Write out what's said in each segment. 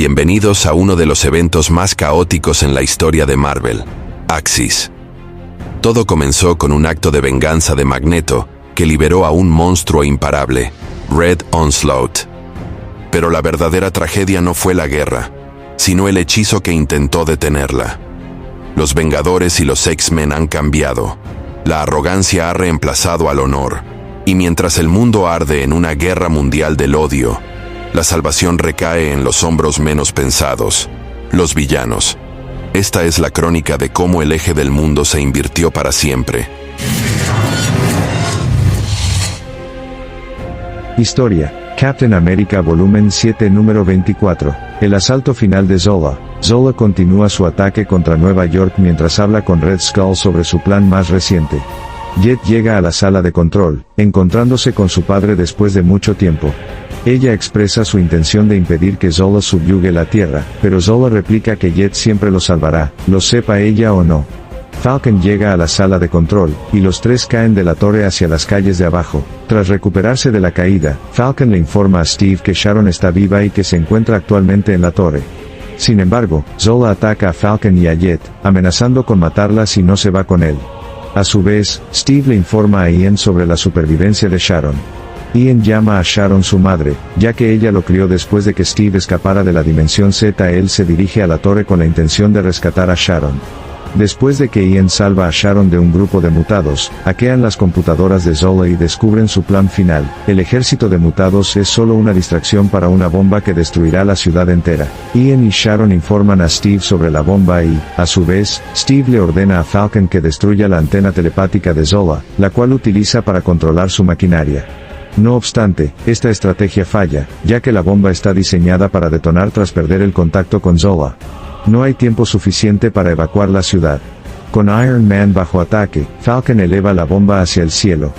Bienvenidos a uno de los eventos más caóticos en la historia de Marvel, Axis. Todo comenzó con un acto de venganza de Magneto, que liberó a un monstruo imparable, Red Onslaught. Pero la verdadera tragedia no fue la guerra, sino el hechizo que intentó detenerla. Los Vengadores y los X-Men han cambiado. La arrogancia ha reemplazado al honor. Y mientras el mundo arde en una guerra mundial del odio, la salvación recae en los hombros menos pensados, los villanos. Esta es la crónica de cómo el eje del mundo se invirtió para siempre. Historia: Captain America Volumen 7 número 24. El asalto final de Zola. Zola continúa su ataque contra Nueva York mientras habla con Red Skull sobre su plan más reciente. Jet llega a la sala de control, encontrándose con su padre después de mucho tiempo. Ella expresa su intención de impedir que Zola subyugue la Tierra, pero Zola replica que Jet siempre lo salvará, lo sepa ella o no. Falcon llega a la sala de control, y los tres caen de la torre hacia las calles de abajo. Tras recuperarse de la caída, Falcon le informa a Steve que Sharon está viva y que se encuentra actualmente en la torre. Sin embargo, Zola ataca a Falcon y a Jet, amenazando con matarla si no se va con él. A su vez, Steve le informa a Ian sobre la supervivencia de Sharon. Ian llama a Sharon su madre, ya que ella lo crió después de que Steve escapara de la Dimensión Z. Él se dirige a la torre con la intención de rescatar a Sharon. Después de que Ian salva a Sharon de un grupo de mutados, hackean las computadoras de Zola y descubren su plan final. El ejército de mutados es solo una distracción para una bomba que destruirá la ciudad entera. Ian y Sharon informan a Steve sobre la bomba y, a su vez, Steve le ordena a Falcon que destruya la antena telepática de Zola, la cual utiliza para controlar su maquinaria. No obstante, esta estrategia falla, ya que la bomba está diseñada para detonar tras perder el contacto con Zola. No hay tiempo suficiente para evacuar la ciudad. Con Iron Man bajo ataque, Falcon eleva la bomba hacia el cielo.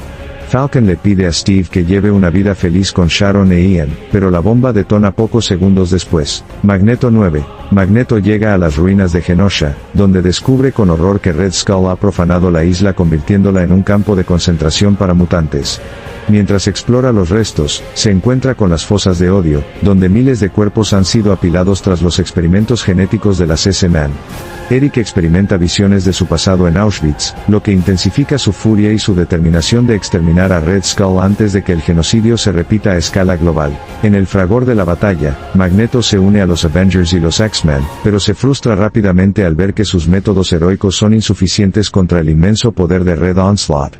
Falcon le pide a Steve que lleve una vida feliz con Sharon e Ian, pero la bomba detona pocos segundos después. Magneto 9. Magneto llega a las ruinas de Genosha, donde descubre con horror que Red Skull ha profanado la isla convirtiéndola en un campo de concentración para mutantes. Mientras explora los restos, se encuentra con las fosas de odio, donde miles de cuerpos han sido apilados tras los experimentos genéticos de las S-Man. Eric experimenta visiones de su pasado en Auschwitz, lo que intensifica su furia y su determinación de exterminar a Red Skull antes de que el genocidio se repita a escala global. En el fragor de la batalla, Magneto se une a los Avengers y los X-Men, pero se frustra rápidamente al ver que sus métodos heroicos son insuficientes contra el inmenso poder de Red Onslaught.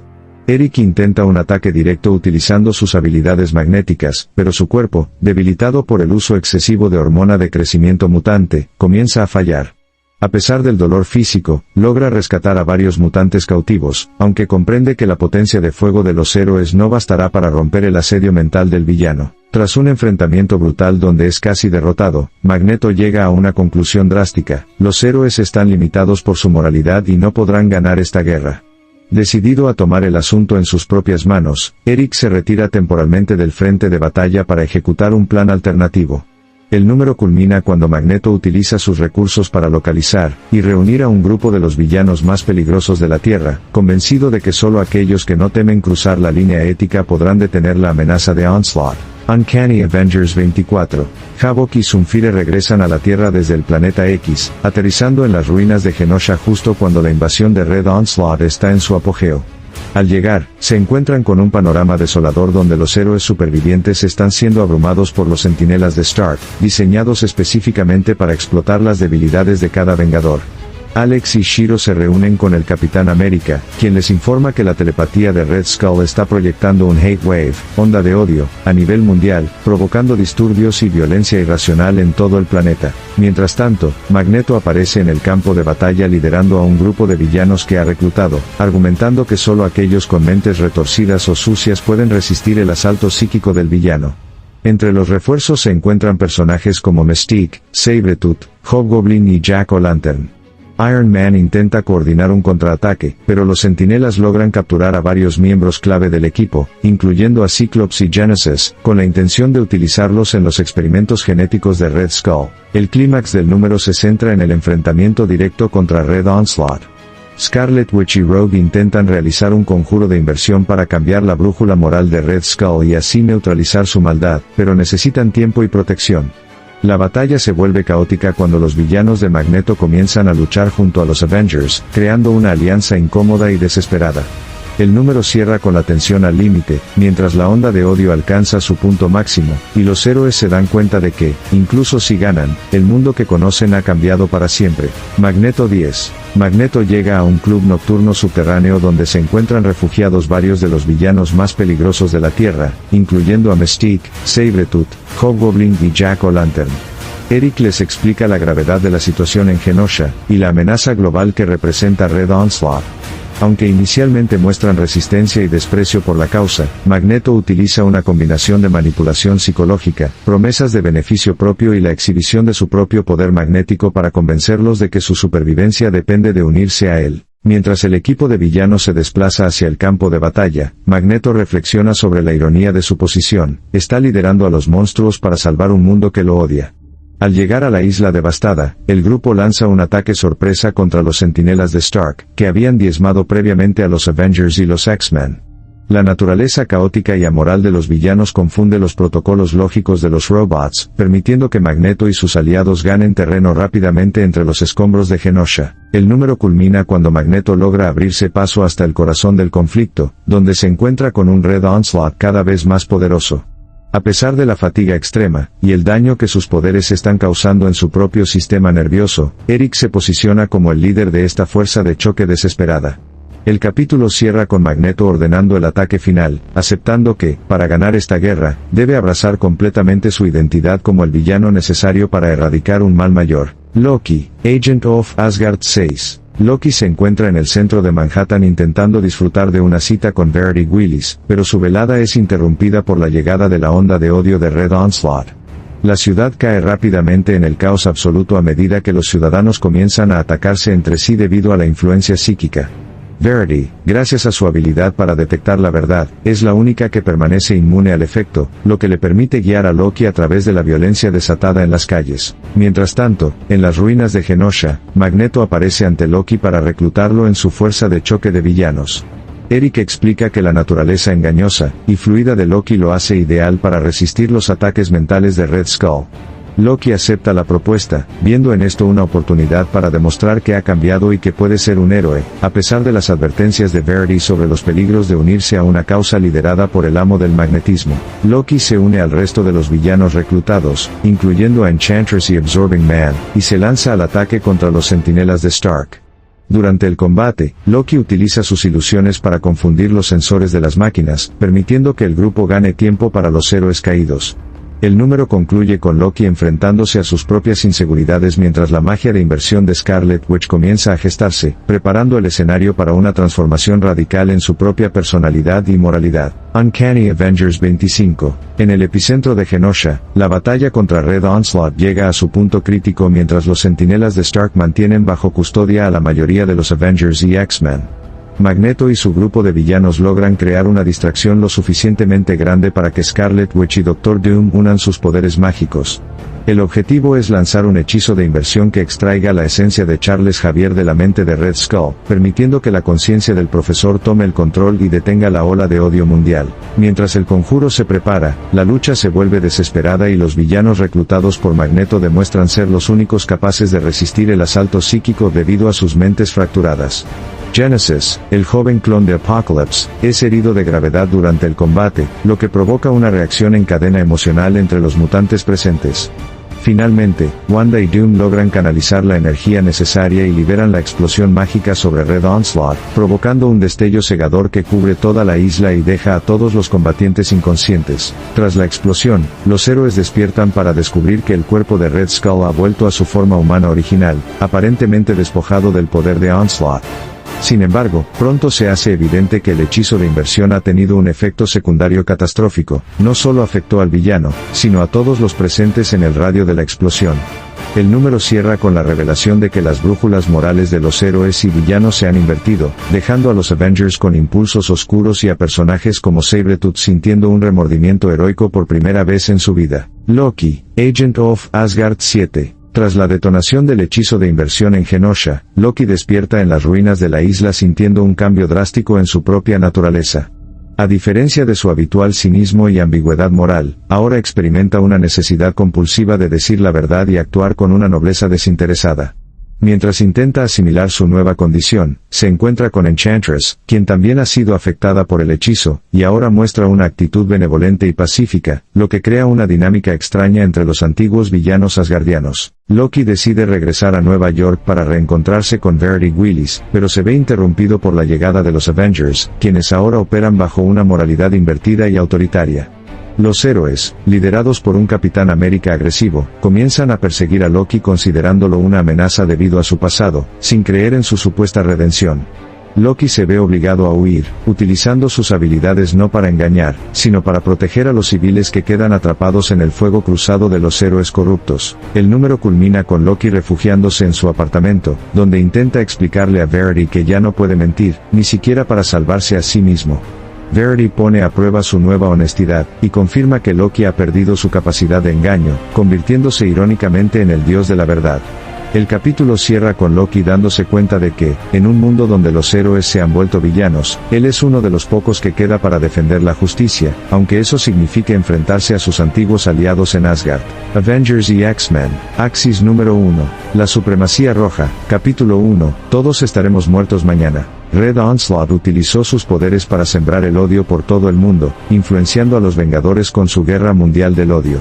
Eric intenta un ataque directo utilizando sus habilidades magnéticas, pero su cuerpo, debilitado por el uso excesivo de hormona de crecimiento mutante, comienza a fallar. A pesar del dolor físico, logra rescatar a varios mutantes cautivos, aunque comprende que la potencia de fuego de los héroes no bastará para romper el asedio mental del villano. Tras un enfrentamiento brutal donde es casi derrotado, Magneto llega a una conclusión drástica: los héroes están limitados por su moralidad y no podrán ganar esta guerra. Decidido a tomar el asunto en sus propias manos, Eric se retira temporalmente del frente de batalla para ejecutar un plan alternativo. El número culmina cuando Magneto utiliza sus recursos para localizar y reunir a un grupo de los villanos más peligrosos de la Tierra, convencido de que solo aquellos que no temen cruzar la línea ética podrán detener la amenaza de Onslaught. Uncanny Avengers 24. Havok y Sunfire regresan a la Tierra desde el planeta X, aterrizando en las ruinas de Genosha justo cuando la invasión de Red Onslaught está en su apogeo. Al llegar, se encuentran con un panorama desolador donde los héroes supervivientes están siendo abrumados por los centinelas de Stark, diseñados específicamente para explotar las debilidades de cada vengador. Alex y Shiro se reúnen con el Capitán América, quien les informa que la telepatía de Red Skull está proyectando un hate wave, onda de odio, a nivel mundial, provocando disturbios y violencia irracional en todo el planeta. Mientras tanto, Magneto aparece en el campo de batalla liderando a un grupo de villanos que ha reclutado, argumentando que solo aquellos con mentes retorcidas o sucias pueden resistir el asalto psíquico del villano. Entre los refuerzos se encuentran personajes como Mystique, Sabretooth, Hobgoblin y Jack-o'-lantern. Iron Man intenta coordinar un contraataque, pero los centinelas logran capturar a varios miembros clave del equipo, incluyendo a Cyclops y Genesis, con la intención de utilizarlos en los experimentos genéticos de Red Skull. El clímax del número se centra en el enfrentamiento directo contra Red Onslaught. Scarlet Witch y Rogue intentan realizar un conjuro de inversión para cambiar la brújula moral de Red Skull y así neutralizar su maldad, pero necesitan tiempo y protección. La batalla se vuelve caótica cuando los villanos de Magneto comienzan a luchar junto a los Avengers, creando una alianza incómoda y desesperada. El número cierra con la tensión al límite, mientras la onda de odio alcanza su punto máximo, y los héroes se dan cuenta de que, incluso si ganan, el mundo que conocen ha cambiado para siempre. Magneto 10. Magneto llega a un club nocturno subterráneo donde se encuentran refugiados varios de los villanos más peligrosos de la Tierra, incluyendo a Mystique, Sabretooth, Hobgoblin y Jack-o'-Lantern. Eric les explica la gravedad de la situación en Genosha, y la amenaza global que representa Red Onslaught. Aunque inicialmente muestran resistencia y desprecio por la causa, Magneto utiliza una combinación de manipulación psicológica, promesas de beneficio propio y la exhibición de su propio poder magnético para convencerlos de que su supervivencia depende de unirse a él. Mientras el equipo de villanos se desplaza hacia el campo de batalla, Magneto reflexiona sobre la ironía de su posición: está liderando a los monstruos para salvar un mundo que lo odia. Al llegar a la isla devastada, el grupo lanza un ataque sorpresa contra los centinelas de Stark, que habían diezmado previamente a los Avengers y los X-Men. La naturaleza caótica y amoral de los villanos confunde los protocolos lógicos de los robots, permitiendo que Magneto y sus aliados ganen terreno rápidamente entre los escombros de Genosha. El número culmina cuando Magneto logra abrirse paso hasta el corazón del conflicto, donde se encuentra con un Red Onslaught cada vez más poderoso. A pesar de la fatiga extrema, y el daño que sus poderes están causando en su propio sistema nervioso, Eric se posiciona como el líder de esta fuerza de choque desesperada. El capítulo cierra con Magneto ordenando el ataque final, aceptando que, para ganar esta guerra, debe abrazar completamente su identidad como el villano necesario para erradicar un mal mayor. Loki, Agent of Asgard 6. Loki se encuentra en el centro de Manhattan intentando disfrutar de una cita con Verity Willis, pero su velada es interrumpida por la llegada de la onda de odio de Red Onslaught. La ciudad cae rápidamente en el caos absoluto a medida que los ciudadanos comienzan a atacarse entre sí debido a la influencia psíquica. Verity, gracias a su habilidad para detectar la verdad, es la única que permanece inmune al efecto, lo que le permite guiar a Loki a través de la violencia desatada en las calles. Mientras tanto, en las ruinas de Genosha, Magneto aparece ante Loki para reclutarlo en su fuerza de choque de villanos. Eric explica que la naturaleza engañosa y fluida de Loki lo hace ideal para resistir los ataques mentales de Red Skull. Loki acepta la propuesta, viendo en esto una oportunidad para demostrar que ha cambiado y que puede ser un héroe, a pesar de las advertencias de Verity sobre los peligros de unirse a una causa liderada por el amo del magnetismo. Loki se une al resto de los villanos reclutados, incluyendo a Enchantress y Absorbing Man, y se lanza al ataque contra los centinelas de Stark. Durante el combate, Loki utiliza sus ilusiones para confundir los sensores de las máquinas, permitiendo que el grupo gane tiempo para los héroes caídos. El número concluye con Loki enfrentándose a sus propias inseguridades mientras la magia de inversión de Scarlet Witch comienza a gestarse, preparando el escenario para una transformación radical en su propia personalidad y moralidad. Uncanny Avengers 25. En el epicentro de Genosha, la batalla contra Red Onslaught llega a su punto crítico mientras los centinelas de Stark mantienen bajo custodia a la mayoría de los Avengers y X-Men. Magneto y su grupo de villanos logran crear una distracción lo suficientemente grande para que Scarlet Witch y Doctor Doom unan sus poderes mágicos. El objetivo es lanzar un hechizo de inversión que extraiga la esencia de Charles Xavier de la mente de Red Skull, permitiendo que la conciencia del profesor tome el control y detenga la ola de odio mundial. Mientras el conjuro se prepara, la lucha se vuelve desesperada y los villanos reclutados por Magneto demuestran ser los únicos capaces de resistir el asalto psíquico debido a sus mentes fracturadas. Genesis, el joven clon de Apocalypse, es herido de gravedad durante el combate, lo que provoca una reacción en cadena emocional entre los mutantes presentes. Finalmente, Wanda y Doom logran canalizar la energía necesaria y liberan la explosión mágica sobre Red Onslaught, provocando un destello cegador que cubre toda la isla y deja a todos los combatientes inconscientes. Tras la explosión, los héroes despiertan para descubrir que el cuerpo de Red Skull ha vuelto a su forma humana original, aparentemente despojado del poder de Onslaught. Sin embargo, pronto se hace evidente que el hechizo de inversión ha tenido un efecto secundario catastrófico. No solo afectó al villano, sino a todos los presentes en el radio de la explosión. El número cierra con la revelación de que las brújulas morales de los héroes y villanos se han invertido, dejando a los Avengers con impulsos oscuros y a personajes como Sabretooth sintiendo un remordimiento heroico por primera vez en su vida. Loki, Agent of Asgard 7. Tras la detonación del hechizo de inversión en Genosha, Loki despierta en las ruinas de la isla sintiendo un cambio drástico en su propia naturaleza. A diferencia de su habitual cinismo y ambigüedad moral, ahora experimenta una necesidad compulsiva de decir la verdad y actuar con una nobleza desinteresada. Mientras intenta asimilar su nueva condición, se encuentra con Enchantress, quien también ha sido afectada por el hechizo, y ahora muestra una actitud benevolente y pacífica, lo que crea una dinámica extraña entre los antiguos villanos asgardianos. Loki decide regresar a Nueva York para reencontrarse con Verity Willis, pero se ve interrumpido por la llegada de los Avengers, quienes ahora operan bajo una moralidad invertida y autoritaria. Los héroes, liderados por un Capitán América agresivo, comienzan a perseguir a Loki considerándolo una amenaza debido a su pasado, sin creer en su supuesta redención. Loki se ve obligado a huir, utilizando sus habilidades no para engañar, sino para proteger a los civiles que quedan atrapados en el fuego cruzado de los héroes corruptos. El número culmina con Loki refugiándose en su apartamento, donde intenta explicarle a Verity que ya no puede mentir, ni siquiera para salvarse a sí mismo. Verity pone a prueba su nueva honestidad, y confirma que Loki ha perdido su capacidad de engaño, convirtiéndose irónicamente en el dios de la verdad. El capítulo cierra con Loki dándose cuenta de que, en un mundo donde los héroes se han vuelto villanos, él es uno de los pocos que queda para defender la justicia, aunque eso signifique enfrentarse a sus antiguos aliados en Asgard. Avengers y X-Men, Axis número 1, La Supremacía Roja, capítulo 1, Todos estaremos muertos mañana. Red Onslaught utilizó sus poderes para sembrar el odio por todo el mundo, influenciando a los Vengadores con su guerra mundial del odio.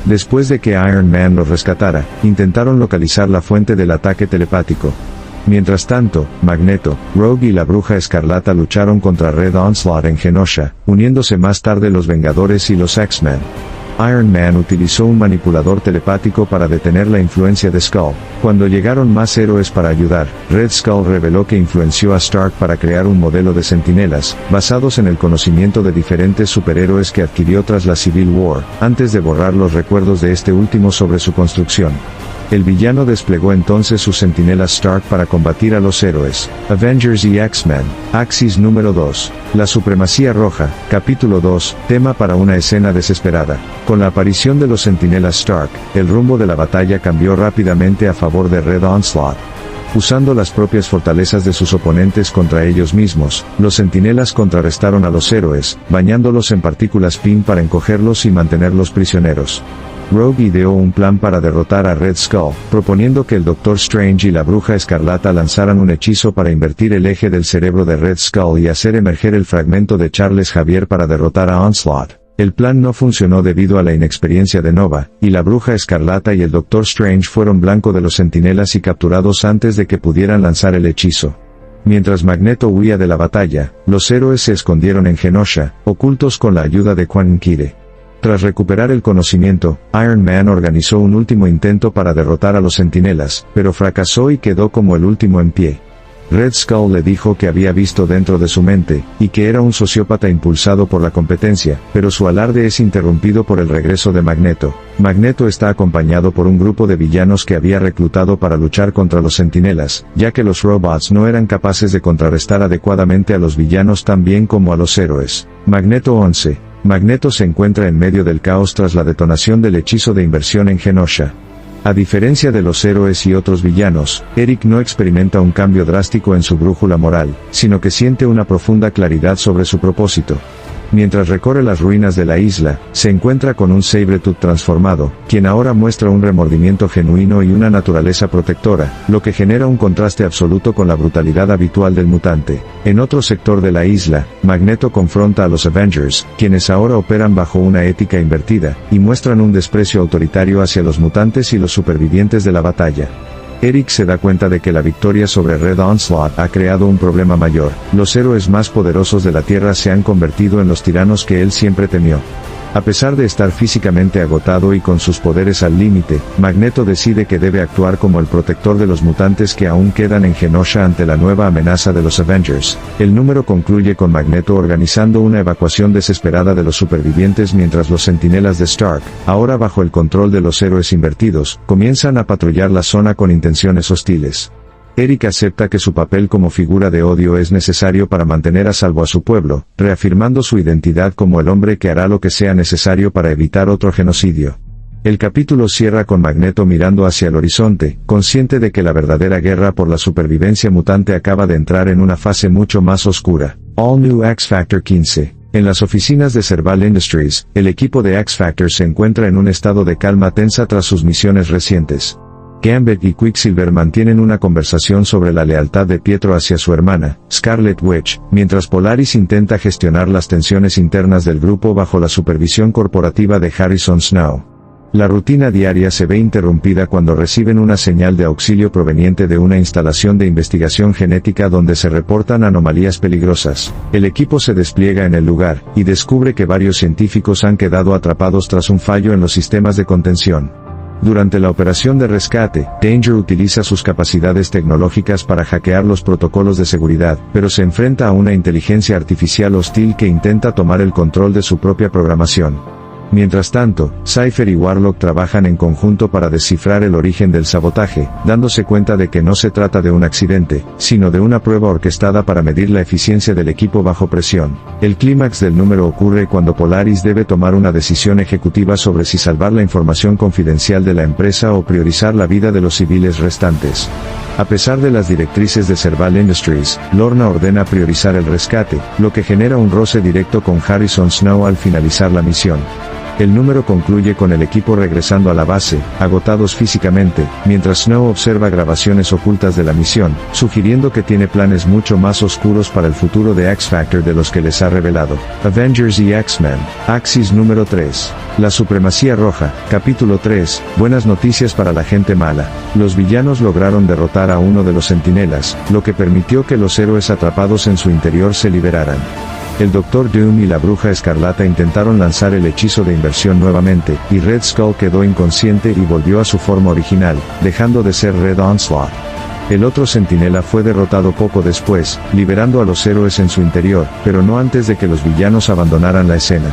Después de que Iron Man los rescatara, intentaron localizar la fuente del ataque telepático. Mientras tanto, Magneto, Rogue y la Bruja Escarlata lucharon contra Red Onslaught en Genosha, uniéndose más tarde los Vengadores y los X-Men. Iron Man utilizó un manipulador telepático para detener la influencia de Skull. Cuando llegaron más héroes para ayudar, Red Skull reveló que influenció a Stark para crear un modelo de centinelas, basados en el conocimiento de diferentes superhéroes que adquirió tras la Civil War, antes de borrar los recuerdos de este último sobre su construcción. El villano desplegó entonces sus centinelas Stark para combatir a los héroes. Avengers y X-Men, Axis número 2, La Supremacía Roja, capítulo 2, tema para una escena desesperada. Con la aparición de los centinelas Stark, el rumbo de la batalla cambió rápidamente a favor de Red Onslaught. Usando las propias fortalezas de sus oponentes contra ellos mismos, los centinelas contrarrestaron a los héroes, bañándolos en partículas PIM para encogerlos y mantenerlos prisioneros. Rogue ideó un plan para derrotar a Red Skull, proponiendo que el Doctor Strange y la Bruja Escarlata lanzaran un hechizo para invertir el eje del cerebro de Red Skull y hacer emerger el fragmento de Charles Xavier para derrotar a Onslaught. El plan no funcionó debido a la inexperiencia de Nova, y la Bruja Escarlata y el Doctor Strange fueron blanco de los centinelas y capturados antes de que pudieran lanzar el hechizo. Mientras Magneto huía de la batalla, los héroes se escondieron en Genosha, ocultos con la ayuda de Quan Kire. Tras recuperar el conocimiento, Iron Man organizó un último intento para derrotar a los centinelas, pero fracasó y quedó como el último en pie. Red Skull le dijo que había visto dentro de su mente, y que era un sociópata impulsado por la competencia, pero su alarde es interrumpido por el regreso de Magneto. Magneto está acompañado por un grupo de villanos que había reclutado para luchar contra los centinelas, ya que los robots no eran capaces de contrarrestar adecuadamente a los villanos tan bien como a los héroes. Magneto 11. Magneto se encuentra en medio del caos tras la detonación del hechizo de inversión en Genosha. A diferencia de los héroes y otros villanos, Eric no experimenta un cambio drástico en su brújula moral, sino que siente una profunda claridad sobre su propósito. Mientras recorre las ruinas de la isla, se encuentra con un Sabretooth transformado, quien ahora muestra un remordimiento genuino y una naturaleza protectora, lo que genera un contraste absoluto con la brutalidad habitual del mutante. En otro sector de la isla, Magneto confronta a los Avengers, quienes ahora operan bajo una ética invertida, y muestran un desprecio autoritario hacia los mutantes y los supervivientes de la batalla. Eric se da cuenta de que la victoria sobre Red Onslaught ha creado un problema mayor. Los héroes más poderosos de la Tierra se han convertido en los tiranos que él siempre temió. A pesar de estar físicamente agotado y con sus poderes al límite, Magneto decide que debe actuar como el protector de los mutantes que aún quedan en Genosha ante la nueva amenaza de los Avengers. El número concluye con Magneto organizando una evacuación desesperada de los supervivientes mientras los centinelas de Stark, ahora bajo el control de los héroes invertidos, comienzan a patrullar la zona con intenciones hostiles. Eric acepta que su papel como figura de odio es necesario para mantener a salvo a su pueblo, reafirmando su identidad como el hombre que hará lo que sea necesario para evitar otro genocidio. El capítulo cierra con Magneto mirando hacia el horizonte, consciente de que la verdadera guerra por la supervivencia mutante acaba de entrar en una fase mucho más oscura. All New X-Factor 15. En las oficinas de Serval Industries, el equipo de X-Factor se encuentra en un estado de calma tensa tras sus misiones recientes. Gambit y Quicksilver mantienen una conversación sobre la lealtad de Pietro hacia su hermana, Scarlet Witch, mientras Polaris intenta gestionar las tensiones internas del grupo bajo la supervisión corporativa de Harrison Snow. La rutina diaria se ve interrumpida cuando reciben una señal de auxilio proveniente de una instalación de investigación genética donde se reportan anomalías peligrosas. El equipo se despliega en el lugar, y descubre que varios científicos han quedado atrapados tras un fallo en los sistemas de contención. Durante la operación de rescate, Danger utiliza sus capacidades tecnológicas para hackear los protocolos de seguridad, pero se enfrenta a una inteligencia artificial hostil que intenta tomar el control de su propia programación. Mientras tanto, Cypher y Warlock trabajan en conjunto para descifrar el origen del sabotaje, dándose cuenta de que no se trata de un accidente, sino de una prueba orquestada para medir la eficiencia del equipo bajo presión. El clímax del número ocurre cuando Polaris debe tomar una decisión ejecutiva sobre si salvar la información confidencial de la empresa o priorizar la vida de los civiles restantes. A pesar de las directrices de Serval Industries, Lorna ordena priorizar el rescate, lo que genera un roce directo con Harrison Snow al finalizar la misión. El número concluye con el equipo regresando a la base, agotados físicamente, mientras Snow observa grabaciones ocultas de la misión, sugiriendo que tiene planes mucho más oscuros para el futuro de X-Factor de los que les ha revelado. Avengers y X-Men, Axis número 3. La Supremacía Roja, capítulo 3, buenas noticias para la gente mala. Los villanos lograron derrotar a uno de los centinelas, lo que permitió que los héroes atrapados en su interior se liberaran. El Dr. Doom y la Bruja Escarlata intentaron lanzar el hechizo de inversión nuevamente, y Red Skull quedó inconsciente y volvió a su forma original, dejando de ser Red Onslaught. El otro centinela fue derrotado poco después, liberando a los héroes en su interior, pero no antes de que los villanos abandonaran la escena.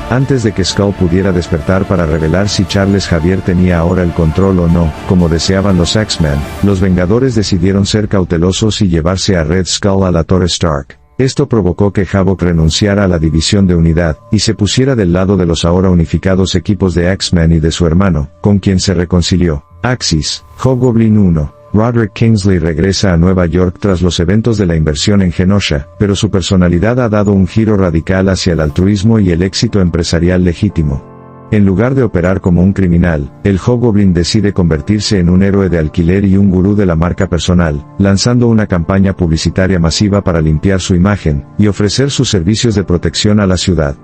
Antes de que Skull pudiera despertar para revelar si Charles Xavier tenía ahora el control o no, como deseaban los X-Men, los Vengadores decidieron ser cautelosos y llevarse a Red Skull a la Torre Stark. Esto provocó que Havok renunciara a la división de unidad, y se pusiera del lado de los ahora unificados equipos de X-Men y de su hermano, con quien se reconcilió. Axis, Hobgoblin 1. Roderick Kingsley regresa a Nueva York tras los eventos de la inversión en Genosha, pero su personalidad ha dado un giro radical hacia el altruismo y el éxito empresarial legítimo. En lugar de operar como un criminal, el Hobgoblin decide convertirse en un héroe de alquiler y un gurú de la marca personal, lanzando una campaña publicitaria masiva para limpiar su imagen, y ofrecer sus servicios de protección a la ciudad.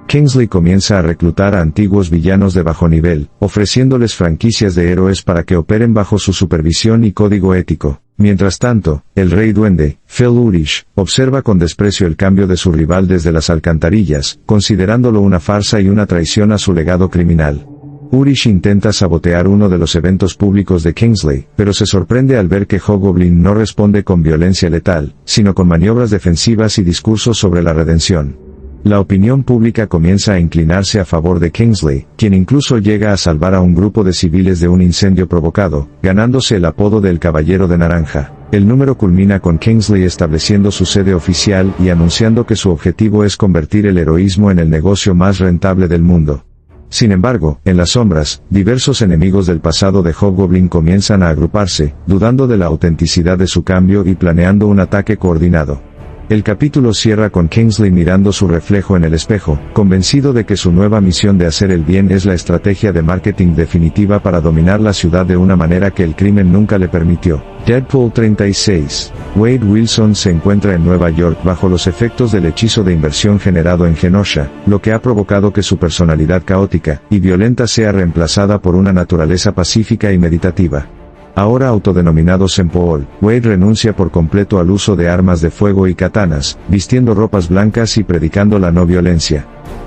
Kingsley comienza a reclutar a antiguos villanos de bajo nivel, ofreciéndoles franquicias de héroes para que operen bajo su supervisión y código ético. Mientras tanto, el Rey Duende, Phil Urich, observa con desprecio el cambio de su rival desde las alcantarillas, considerándolo una farsa y una traición a su legado criminal. Urich intenta sabotear uno de los eventos públicos de Kingsley, pero se sorprende al ver que Hobgoblin no responde con violencia letal, sino con maniobras defensivas y discursos sobre la redención. La opinión pública comienza a inclinarse a favor de Kingsley, quien incluso llega a salvar a un grupo de civiles de un incendio provocado, ganándose el apodo de El Caballero de Naranja. El número culmina con Kingsley estableciendo su sede oficial y anunciando que su objetivo es convertir el heroísmo en el negocio más rentable del mundo. Sin embargo, en las sombras, diversos enemigos del pasado de Hobgoblin comienzan a agruparse, dudando de la autenticidad de su cambio y planeando un ataque coordinado. El capítulo cierra con Kingsley mirando su reflejo en el espejo, convencido de que su nueva misión de hacer el bien es la estrategia de marketing definitiva para dominar la ciudad de una manera que el crimen nunca le permitió. Deadpool 36. Wade Wilson se encuentra en Nueva York bajo los efectos del hechizo de inversión generado en Genosha, lo que ha provocado que su personalidad caótica y violenta sea reemplazada por una naturaleza pacífica y meditativa. Ahora autodenominado Sempool, Wade renuncia por completo al uso de armas de fuego y katanas, vistiendo ropas blancas y predicando la no violencia.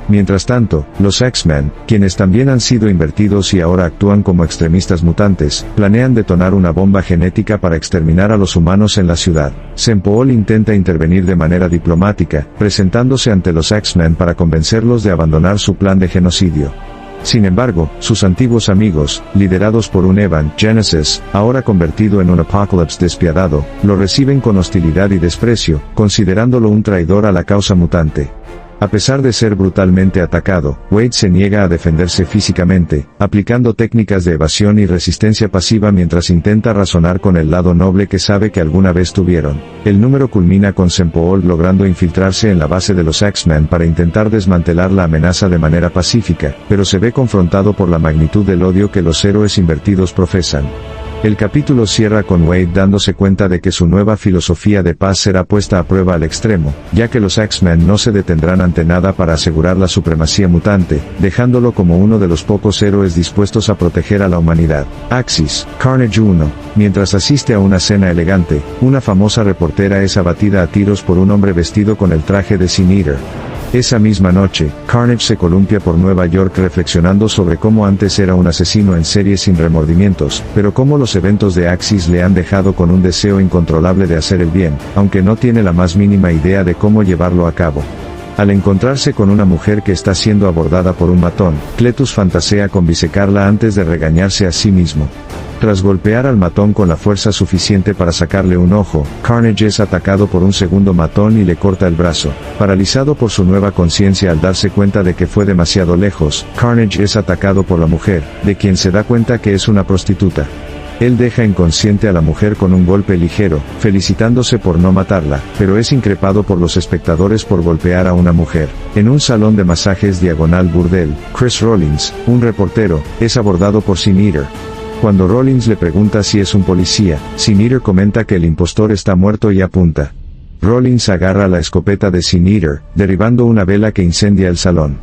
Mientras tanto, los X-Men, quienes también han sido invertidos y ahora actúan como extremistas mutantes, planean detonar una bomba genética para exterminar a los humanos en la ciudad. Sempool intenta intervenir de manera diplomática, presentándose ante los X-Men para convencerlos de abandonar su plan de genocidio. Sin embargo, sus antiguos amigos, liderados por un Evan Genesis, ahora convertido en un Apocalypse despiadado, lo reciben con hostilidad y desprecio, considerándolo un traidor a la causa mutante. A pesar de ser brutalmente atacado, Wade se niega a defenderse físicamente, aplicando técnicas de evasión y resistencia pasiva mientras intenta razonar con el lado noble que sabe que alguna vez tuvieron. El número culmina con Sempool logrando infiltrarse en la base de los X-Men para intentar desmantelar la amenaza de manera pacífica, pero se ve confrontado por la magnitud del odio que los héroes invertidos profesan. El capítulo cierra con Wade dándose cuenta de que su nueva filosofía de paz será puesta a prueba al extremo, ya que los X-Men no se detendrán ante nada para asegurar la supremacía mutante, dejándolo como uno de los pocos héroes dispuestos a proteger a la humanidad. Axis, Carnage 1. Mientras asiste a una cena elegante, una famosa reportera es abatida a tiros por un hombre vestido con el traje de Sin Eater. Esa misma noche, Carnage se columpia por Nueva York reflexionando sobre cómo antes era un asesino en serie sin remordimientos, pero cómo los eventos de Axis le han dejado con un deseo incontrolable de hacer el bien, aunque no tiene la más mínima idea de cómo llevarlo a cabo. Al encontrarse con una mujer que está siendo abordada por un matón, Cletus fantasea con bisecarla antes de regañarse a sí mismo. Tras golpear al matón con la fuerza suficiente para sacarle un ojo, Carnage es atacado por un segundo matón y le corta el brazo. Paralizado por su nueva conciencia al darse cuenta de que fue demasiado lejos, Carnage es atacado por la mujer, de quien se da cuenta que es una prostituta. Él deja inconsciente a la mujer con un golpe ligero, felicitándose por no matarla, pero es increpado por los espectadores por golpear a una mujer. En un salón de masajes diagonal burdel, Chris Rollins, un reportero, es abordado por Sin Eater. Cuando Rollins le pregunta si es un policía, Sin Eater comenta que el impostor está muerto y apunta. Rollins agarra la escopeta de Sin Eater, derribando una vela que incendia el salón.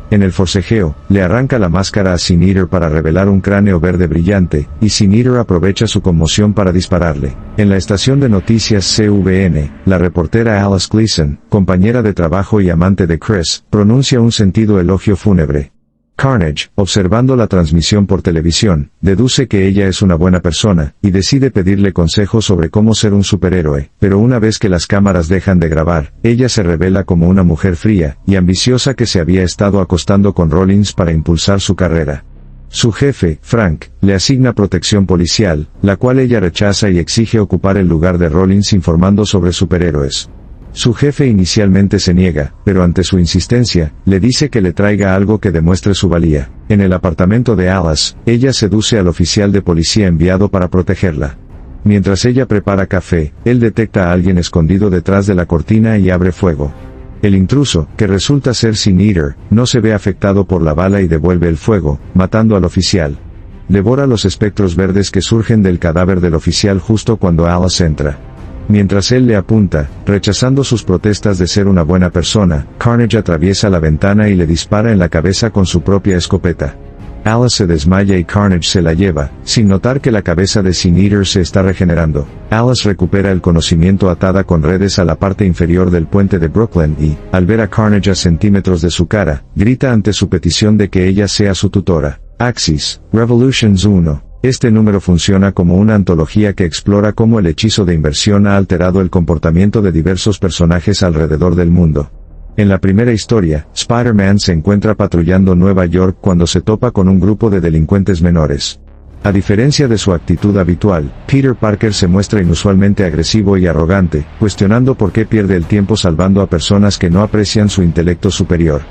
En el forcejeo, le arranca la máscara a Sin Eater para revelar un cráneo verde brillante, y Sin Eater aprovecha su conmoción para dispararle. En la estación de noticias CVN, la reportera Alice Gleason, compañera de trabajo y amante de Chris, pronuncia un sentido elogio fúnebre. Carnage, observando la transmisión por televisión, deduce que ella es una buena persona, y decide pedirle consejos sobre cómo ser un superhéroe, pero una vez que las cámaras dejan de grabar, ella se revela como una mujer fría y ambiciosa que se había estado acostando con Rollins para impulsar su carrera. Su jefe, Frank, le asigna protección policial, la cual ella rechaza y exige ocupar el lugar de Rollins informando sobre superhéroes. Su jefe inicialmente se niega, pero ante su insistencia, le dice que le traiga algo que demuestre su valía. En el apartamento de Alice, ella seduce al oficial de policía enviado para protegerla. Mientras ella prepara café, él detecta a alguien escondido detrás de la cortina y abre fuego. El intruso, que resulta ser Sin Eater, no se ve afectado por la bala y devuelve el fuego, matando al oficial. Devora los espectros verdes que surgen del cadáver del oficial justo cuando Alice entra. Mientras él le apunta, rechazando sus protestas de ser una buena persona, Carnage atraviesa la ventana y le dispara en la cabeza con su propia escopeta. Alice se desmaya y Carnage se la lleva, sin notar que la cabeza de Sin Eater se está regenerando. Alice recupera el conocimiento atada con redes a la parte inferior del puente de Brooklyn y, al ver a Carnage a centímetros de su cara, grita ante su petición de que ella sea su tutora. Axis, Revolutions 1. Este número funciona como una antología que explora cómo el hechizo de inversión ha alterado el comportamiento de diversos personajes alrededor del mundo. En la primera historia, Spider-Man se encuentra patrullando Nueva York cuando se topa con un grupo de delincuentes menores. A diferencia de su actitud habitual, Peter Parker se muestra inusualmente agresivo y arrogante, cuestionando por qué pierde el tiempo salvando a personas que no aprecian su intelecto superior.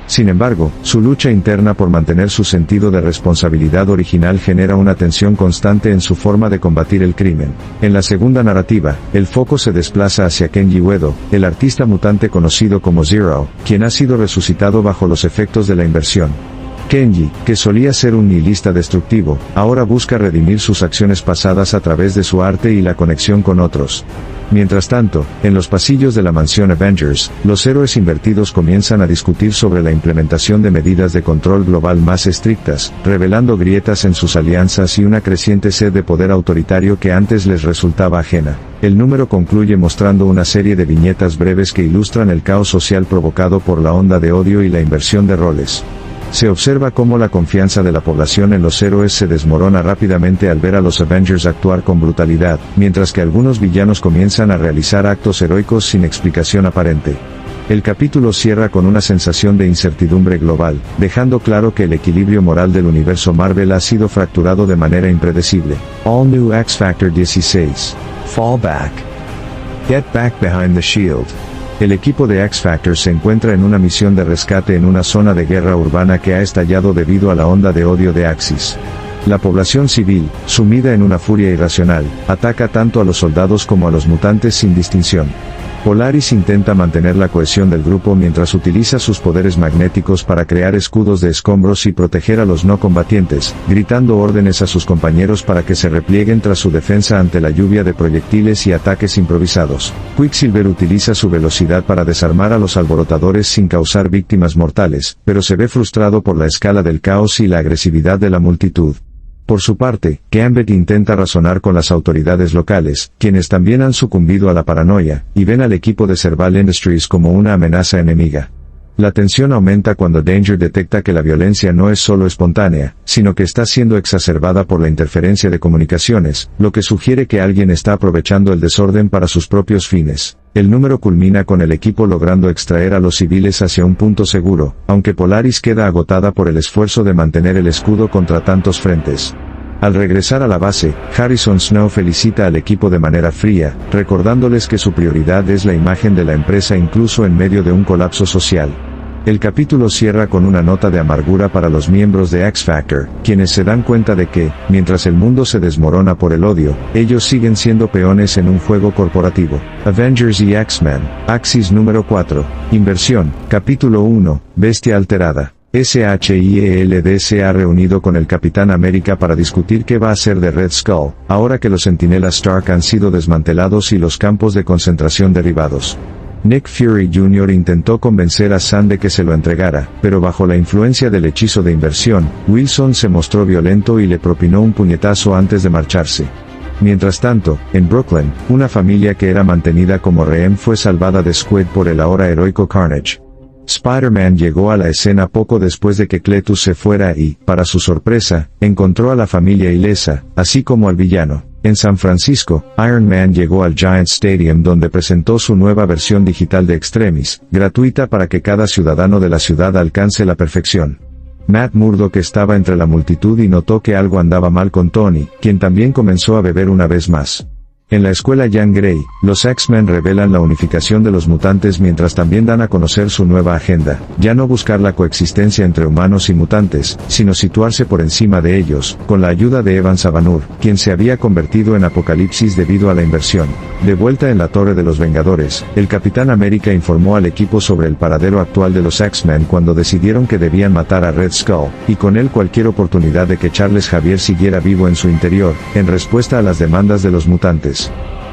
Sin embargo, su lucha interna por mantener su sentido de responsabilidad original genera una tensión constante en su forma de combatir el crimen. En la segunda narrativa, el foco se desplaza hacia Kenji Uedo, el artista mutante conocido como Zero, quien ha sido resucitado bajo los efectos de la inversión. Kenji, que solía ser un nihilista destructivo, ahora busca redimir sus acciones pasadas a través de su arte y la conexión con otros. Mientras tanto, en los pasillos de la mansión Avengers, los héroes invertidos comienzan a discutir sobre la implementación de medidas de control global más estrictas, revelando grietas en sus alianzas y una creciente sed de poder autoritario que antes les resultaba ajena. El número concluye mostrando una serie de viñetas breves que ilustran el caos social provocado por la onda de odio y la inversión de roles. Se observa cómo la confianza de la población en los héroes se desmorona rápidamente al ver a los Avengers actuar con brutalidad, mientras que algunos villanos comienzan a realizar actos heroicos sin explicación aparente. El capítulo cierra con una sensación de incertidumbre global, dejando claro que el equilibrio moral del universo Marvel ha sido fracturado de manera impredecible. All New X-Factor 16. Fall Back. Get Back Behind the Shield. El equipo de X-Factor se encuentra en una misión de rescate en una zona de guerra urbana que ha estallado debido a la onda de odio de Axis. La población civil, sumida en una furia irracional, ataca tanto a los soldados como a los mutantes sin distinción. Polaris intenta mantener la cohesión del grupo mientras utiliza sus poderes magnéticos para crear escudos de escombros y proteger a los no combatientes, gritando órdenes a sus compañeros para que se replieguen tras su defensa ante la lluvia de proyectiles y ataques improvisados. Quicksilver utiliza su velocidad para desarmar a los alborotadores sin causar víctimas mortales, pero se ve frustrado por la escala del caos y la agresividad de la multitud. Por su parte, Gambit intenta razonar con las autoridades locales, quienes también han sucumbido a la paranoia, y ven al equipo de Serval Industries como una amenaza enemiga. La tensión aumenta cuando Danger detecta que la violencia no es solo espontánea, sino que está siendo exacerbada por la interferencia de comunicaciones, lo que sugiere que alguien está aprovechando el desorden para sus propios fines. El número culmina con el equipo logrando extraer a los civiles hacia un punto seguro, aunque Polaris queda agotada por el esfuerzo de mantener el escudo contra tantos frentes. Al regresar a la base, Harrison Snow felicita al equipo de manera fría, recordándoles que su prioridad es la imagen de la empresa incluso en medio de un colapso social. El capítulo cierra con una nota de amargura para los miembros de X-Factor, quienes se dan cuenta de que, mientras el mundo se desmorona por el odio, ellos siguen siendo peones en un juego corporativo. Avengers y X-Men, Axis número 4, Inversión, capítulo 1, Bestia Alterada. SHIELD se ha reunido con el Capitán América para discutir qué va a hacer de Red Skull, ahora que los Centinelas Stark han sido desmantelados y los campos de concentración derribados. Nick Fury Jr. intentó convencer a Sam de que se lo entregara, pero bajo la influencia del hechizo de inversión, Wilson se mostró violento y le propinó un puñetazo antes de marcharse. Mientras tanto, en Brooklyn, una familia que era mantenida como rehén fue salvada de Squid por el ahora heroico Carnage. Spider-Man llegó a la escena poco después de que Cletus se fuera y, para su sorpresa, encontró a la familia ilesa, así como al villano. En San Francisco, Iron Man llegó al Giant Stadium donde presentó su nueva versión digital de Extremis, gratuita para que cada ciudadano de la ciudad alcance la perfección. Matt Murdock estaba entre la multitud y notó que algo andaba mal con Tony, quien también comenzó a beber una vez más. En la escuela Jean Grey, los X-Men revelan la unificación de los mutantes mientras también dan a conocer su nueva agenda, ya no buscar la coexistencia entre humanos y mutantes, sino situarse por encima de ellos, con la ayuda de Evan Sabanur, quien se había convertido en Apocalipsis debido a la inversión. De vuelta en la Torre de los Vengadores, el Capitán América informó al equipo sobre el paradero actual de los X-Men cuando decidieron que debían matar a Red Skull, y con él cualquier oportunidad de que Charles Xavier siguiera vivo en su interior, en respuesta a las demandas de los mutantes.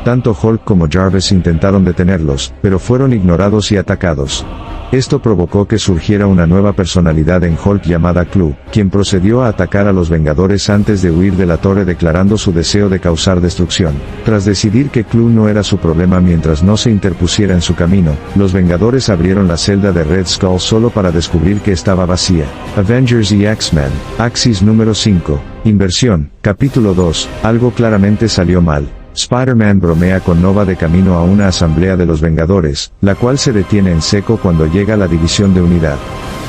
Tanto Hulk como Jarvis intentaron detenerlos, pero fueron ignorados y atacados. Esto provocó que surgiera una nueva personalidad en Hulk llamada Clue, quien procedió a atacar a los Vengadores antes de huir de la torre declarando su deseo de causar destrucción. Tras decidir que Clue no era su problema mientras no se interpusiera en su camino, los Vengadores abrieron la celda de Red Skull solo para descubrir que estaba vacía. Avengers y X-Men, Axis número 5, Inversión, capítulo 2, algo claramente salió mal. Spider-Man bromea con Nova de camino a una asamblea de los Vengadores, la cual se detiene en seco cuando llega la división de unidad.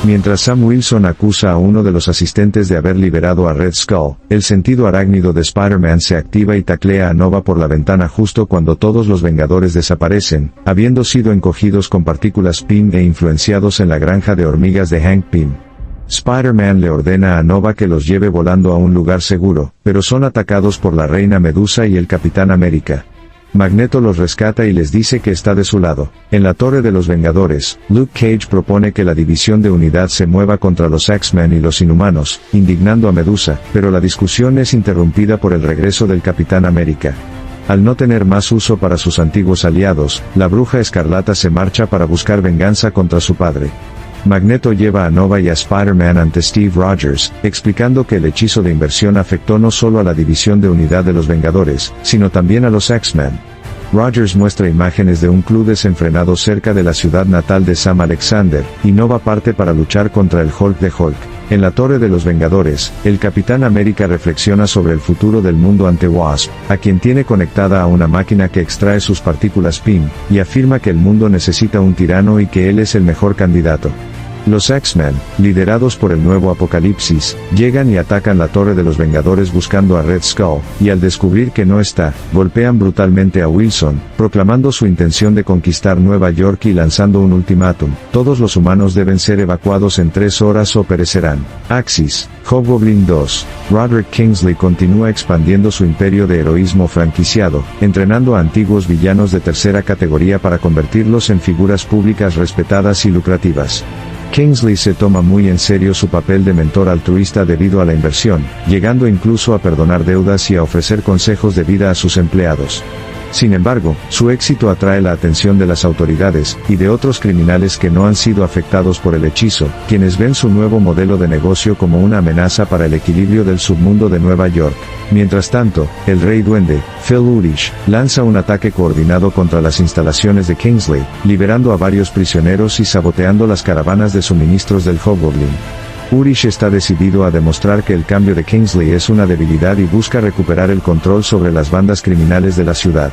Mientras Sam Wilson acusa a uno de los asistentes de haber liberado a Red Skull, el sentido arácnido de Spider-Man se activa y taclea a Nova por la ventana justo cuando todos los Vengadores desaparecen, habiendo sido encogidos con partículas Pym e influenciados en la granja de hormigas de Hank Pym. Spider-Man le ordena a Nova que los lleve volando a un lugar seguro, pero son atacados por la Reina Medusa y el Capitán América. Magneto los rescata y les dice que está de su lado. En la Torre de los Vengadores, Luke Cage propone que la división de unidad se mueva contra los X-Men y los Inhumanos, indignando a Medusa, pero la discusión es interrumpida por el regreso del Capitán América. Al no tener más uso para sus antiguos aliados, la Bruja Escarlata se marcha para buscar venganza contra su padre. Magneto lleva a Nova y a Spider-Man ante Steve Rogers, explicando que el hechizo de inversión afectó no solo a la división de unidad de los Vengadores, sino también a los X-Men. Rogers muestra imágenes de un club desenfrenado cerca de la ciudad natal de Sam Alexander, y Nova parte para luchar contra el Hulk de Hulk. En la Torre de los Vengadores, el Capitán América reflexiona sobre el futuro del mundo ante Wasp, a quien tiene conectada a una máquina que extrae sus partículas Pym, y afirma que el mundo necesita un tirano y que él es el mejor candidato. Los X-Men, liderados por el nuevo Apocalipsis, llegan y atacan la Torre de los Vengadores buscando a Red Skull, y al descubrir que no está, golpean brutalmente a Wilson, proclamando su intención de conquistar Nueva York y lanzando un ultimátum: todos los humanos deben ser evacuados en 3 horas o perecerán. Axis, Hobgoblin 2. Roderick Kingsley continúa expandiendo su imperio de heroísmo franquiciado, entrenando a antiguos villanos de tercera categoría para convertirlos en figuras públicas respetadas y lucrativas. Kingsley se toma muy en serio su papel de mentor altruista debido a la inversión, llegando incluso a perdonar deudas y a ofrecer consejos de vida a sus empleados. Sin embargo, su éxito atrae la atención de las autoridades, y de otros criminales que no han sido afectados por el hechizo, quienes ven su nuevo modelo de negocio como una amenaza para el equilibrio del submundo de Nueva York. Mientras tanto, el Rey Duende, Phil Urich, lanza un ataque coordinado contra las instalaciones de Kingsley, liberando a varios prisioneros y saboteando las caravanas de suministros del Hobgoblin. Urich está decidido a demostrar que el cambio de Kingsley es una debilidad y busca recuperar el control sobre las bandas criminales de la ciudad.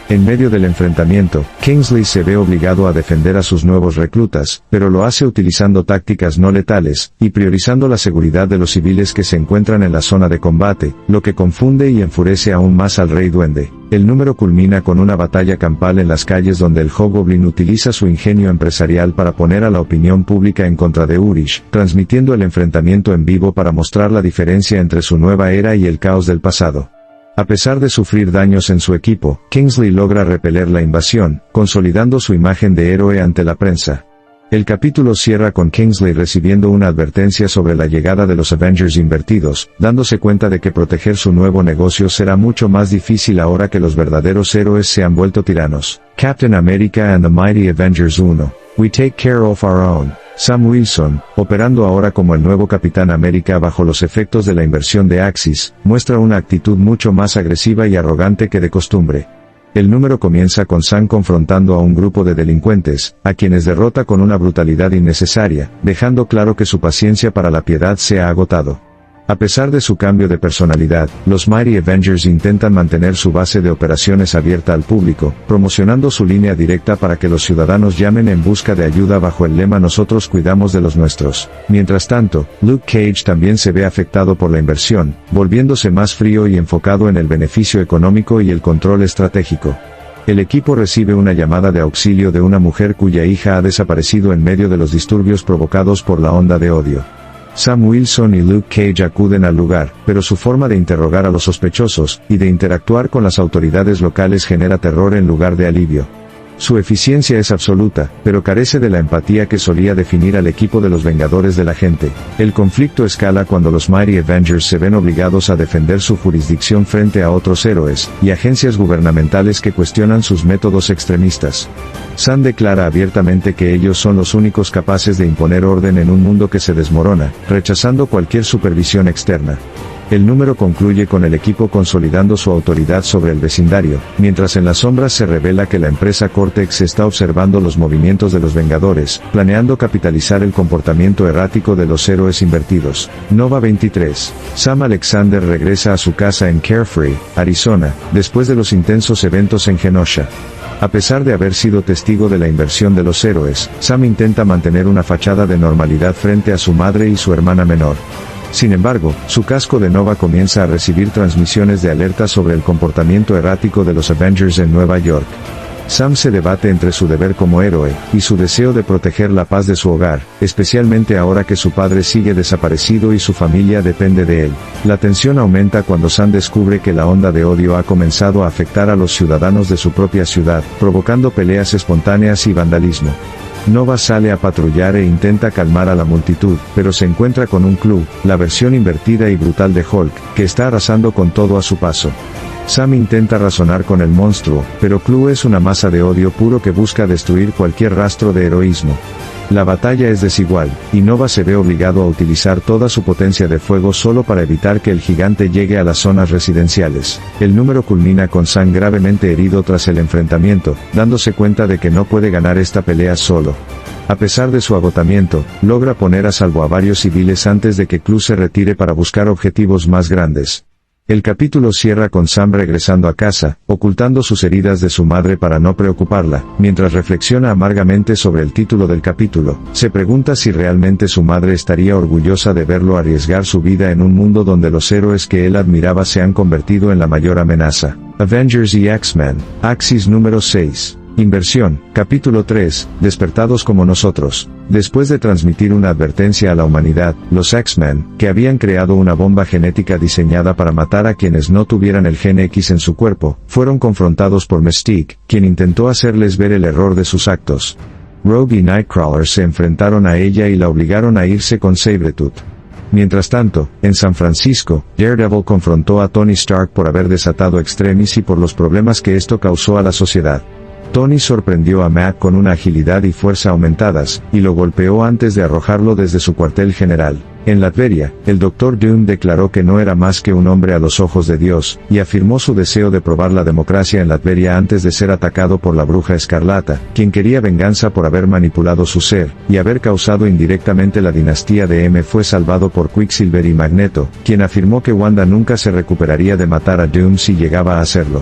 En medio del enfrentamiento, Kingsley se ve obligado a defender a sus nuevos reclutas, pero lo hace utilizando tácticas no letales, y priorizando la seguridad de los civiles que se encuentran en la zona de combate, lo que confunde y enfurece aún más al Rey Duende. El número culmina con una batalla campal en las calles donde el Hobgoblin utiliza su ingenio empresarial para poner a la opinión pública en contra de Urich, transmitiendo el enfrentamiento en vivo para mostrar la diferencia entre su nueva era y el caos del pasado. A pesar de sufrir daños en su equipo, Kingsley logra repeler la invasión, consolidando su imagen de héroe ante la prensa. El capítulo cierra con Kingsley recibiendo una advertencia sobre la llegada de los Avengers invertidos, dándose cuenta de que proteger su nuevo negocio será mucho más difícil ahora que los verdaderos héroes se han vuelto tiranos. Captain America and the Mighty Avengers 1. We take care of our own. Sam Wilson, operando ahora como el nuevo Capitán América bajo los efectos de la inversión de Axis, muestra una actitud mucho más agresiva y arrogante que de costumbre. El número comienza con Sam confrontando a un grupo de delincuentes, a quienes derrota con una brutalidad innecesaria, dejando claro que su paciencia para la piedad se ha agotado. A pesar de su cambio de personalidad, los Mighty Avengers intentan mantener su base de operaciones abierta al público, promocionando su línea directa para que los ciudadanos llamen en busca de ayuda bajo el lema "Nosotros cuidamos de los nuestros". Mientras tanto, Luke Cage también se ve afectado por la inversión, volviéndose más frío y enfocado en el beneficio económico y el control estratégico. El equipo recibe una llamada de auxilio de una mujer cuya hija ha desaparecido en medio de los disturbios provocados por la onda de odio. Sam Wilson y Luke Cage acuden al lugar, pero su forma de interrogar a los sospechosos, y de interactuar con las autoridades locales genera terror en lugar de alivio. Su eficiencia es absoluta, pero carece de la empatía que solía definir al equipo de los Vengadores de la gente. El conflicto escala cuando los Mighty Avengers se ven obligados a defender su jurisdicción frente a otros héroes, y agencias gubernamentales que cuestionan sus métodos extremistas. Sam declara abiertamente que ellos son los únicos capaces de imponer orden en un mundo que se desmorona, rechazando cualquier supervisión externa. El número concluye con el equipo consolidando su autoridad sobre el vecindario, mientras en las sombras se revela que la empresa Cortex está observando los movimientos de los Vengadores, planeando capitalizar el comportamiento errático de los héroes invertidos. Nova 23. Sam Alexander regresa a su casa en Carefree, Arizona, después de los intensos eventos en Genosha. A pesar de haber sido testigo de la inversión de los héroes, Sam intenta mantener una fachada de normalidad frente a su madre y su hermana menor. Sin embargo, su casco de Nova comienza a recibir transmisiones de alerta sobre el comportamiento errático de los Avengers en Nueva York. Sam se debate entre su deber como héroe, y su deseo de proteger la paz de su hogar, especialmente ahora que su padre sigue desaparecido y su familia depende de él. La tensión aumenta cuando Sam descubre que la onda de odio ha comenzado a afectar a los ciudadanos de su propia ciudad, provocando peleas espontáneas y vandalismo. Nova sale a patrullar e intenta calmar a la multitud, pero se encuentra con un Clue, la versión invertida y brutal de Hulk, que está arrasando con todo a su paso. Sam intenta razonar con el monstruo, pero Clue es una masa de odio puro que busca destruir cualquier rastro de heroísmo. La batalla es desigual, y Nova se ve obligado a utilizar toda su potencia de fuego solo para evitar que el gigante llegue a las zonas residenciales. El número culmina con Sam gravemente herido tras el enfrentamiento, dándose cuenta de que no puede ganar esta pelea solo. A pesar de su agotamiento, logra poner a salvo a varios civiles antes de que Clue se retire para buscar objetivos más grandes. El capítulo cierra con Sam regresando a casa, ocultando sus heridas de su madre para no preocuparla. Mientras reflexiona amargamente sobre el título del capítulo, se pregunta si realmente su madre estaría orgullosa de verlo arriesgar su vida en un mundo donde los héroes que él admiraba se han convertido en la mayor amenaza. Avengers y X-Men, Axis número 6. Inversión, capítulo 3, Despertados como nosotros. Después de transmitir una advertencia a la humanidad, los X-Men, que habían creado una bomba genética diseñada para matar a quienes no tuvieran el gen X en su cuerpo, fueron confrontados por Mystique, quien intentó hacerles ver el error de sus actos. Rogue y Nightcrawler se enfrentaron a ella y la obligaron a irse con Sabretooth. Mientras tanto, en San Francisco, Daredevil confrontó a Tony Stark por haber desatado Extremis y por los problemas que esto causó a la sociedad. Tony sorprendió a Matt con una agilidad y fuerza aumentadas, y lo golpeó antes de arrojarlo desde su cuartel general. En Latveria, el Dr. Doom declaró que no era más que un hombre a los ojos de Dios, y afirmó su deseo de probar la democracia en Latveria antes de ser atacado por la Bruja Escarlata, quien quería venganza por haber manipulado su ser, y haber causado indirectamente la dinastía de M. Fue salvado por Quicksilver y Magneto, quien afirmó que Wanda nunca se recuperaría de matar a Doom si llegaba a hacerlo.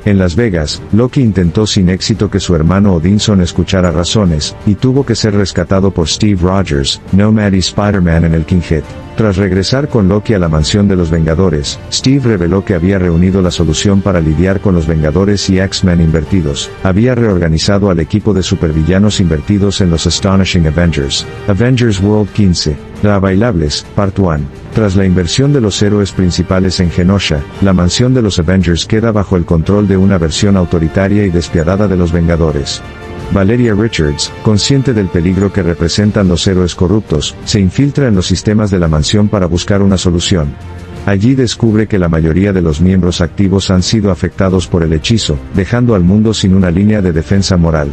En Las Vegas, Loki intentó sin éxito que su hermano Odinson escuchara razones, y tuvo que ser rescatado por Steve Rogers, Nomad y Spider-Man en el Kinghead. Tras regresar con Loki a la mansión de los Vengadores, Steve reveló que había reunido la solución para lidiar con los Vengadores y X-Men invertidos. Había reorganizado al equipo de supervillanos invertidos en los Astonishing Avengers. Avengers World 15. La Bailables, Part 1. Tras la inversión de los héroes principales en Genosha, la mansión de los Avengers queda bajo el control de una versión autoritaria y despiadada de los Vengadores. Valeria Richards, consciente del peligro que representan los héroes corruptos, se infiltra en los sistemas de la mansión para buscar una solución. Allí descubre que la mayoría de los miembros activos han sido afectados por el hechizo, dejando al mundo sin una línea de defensa moral.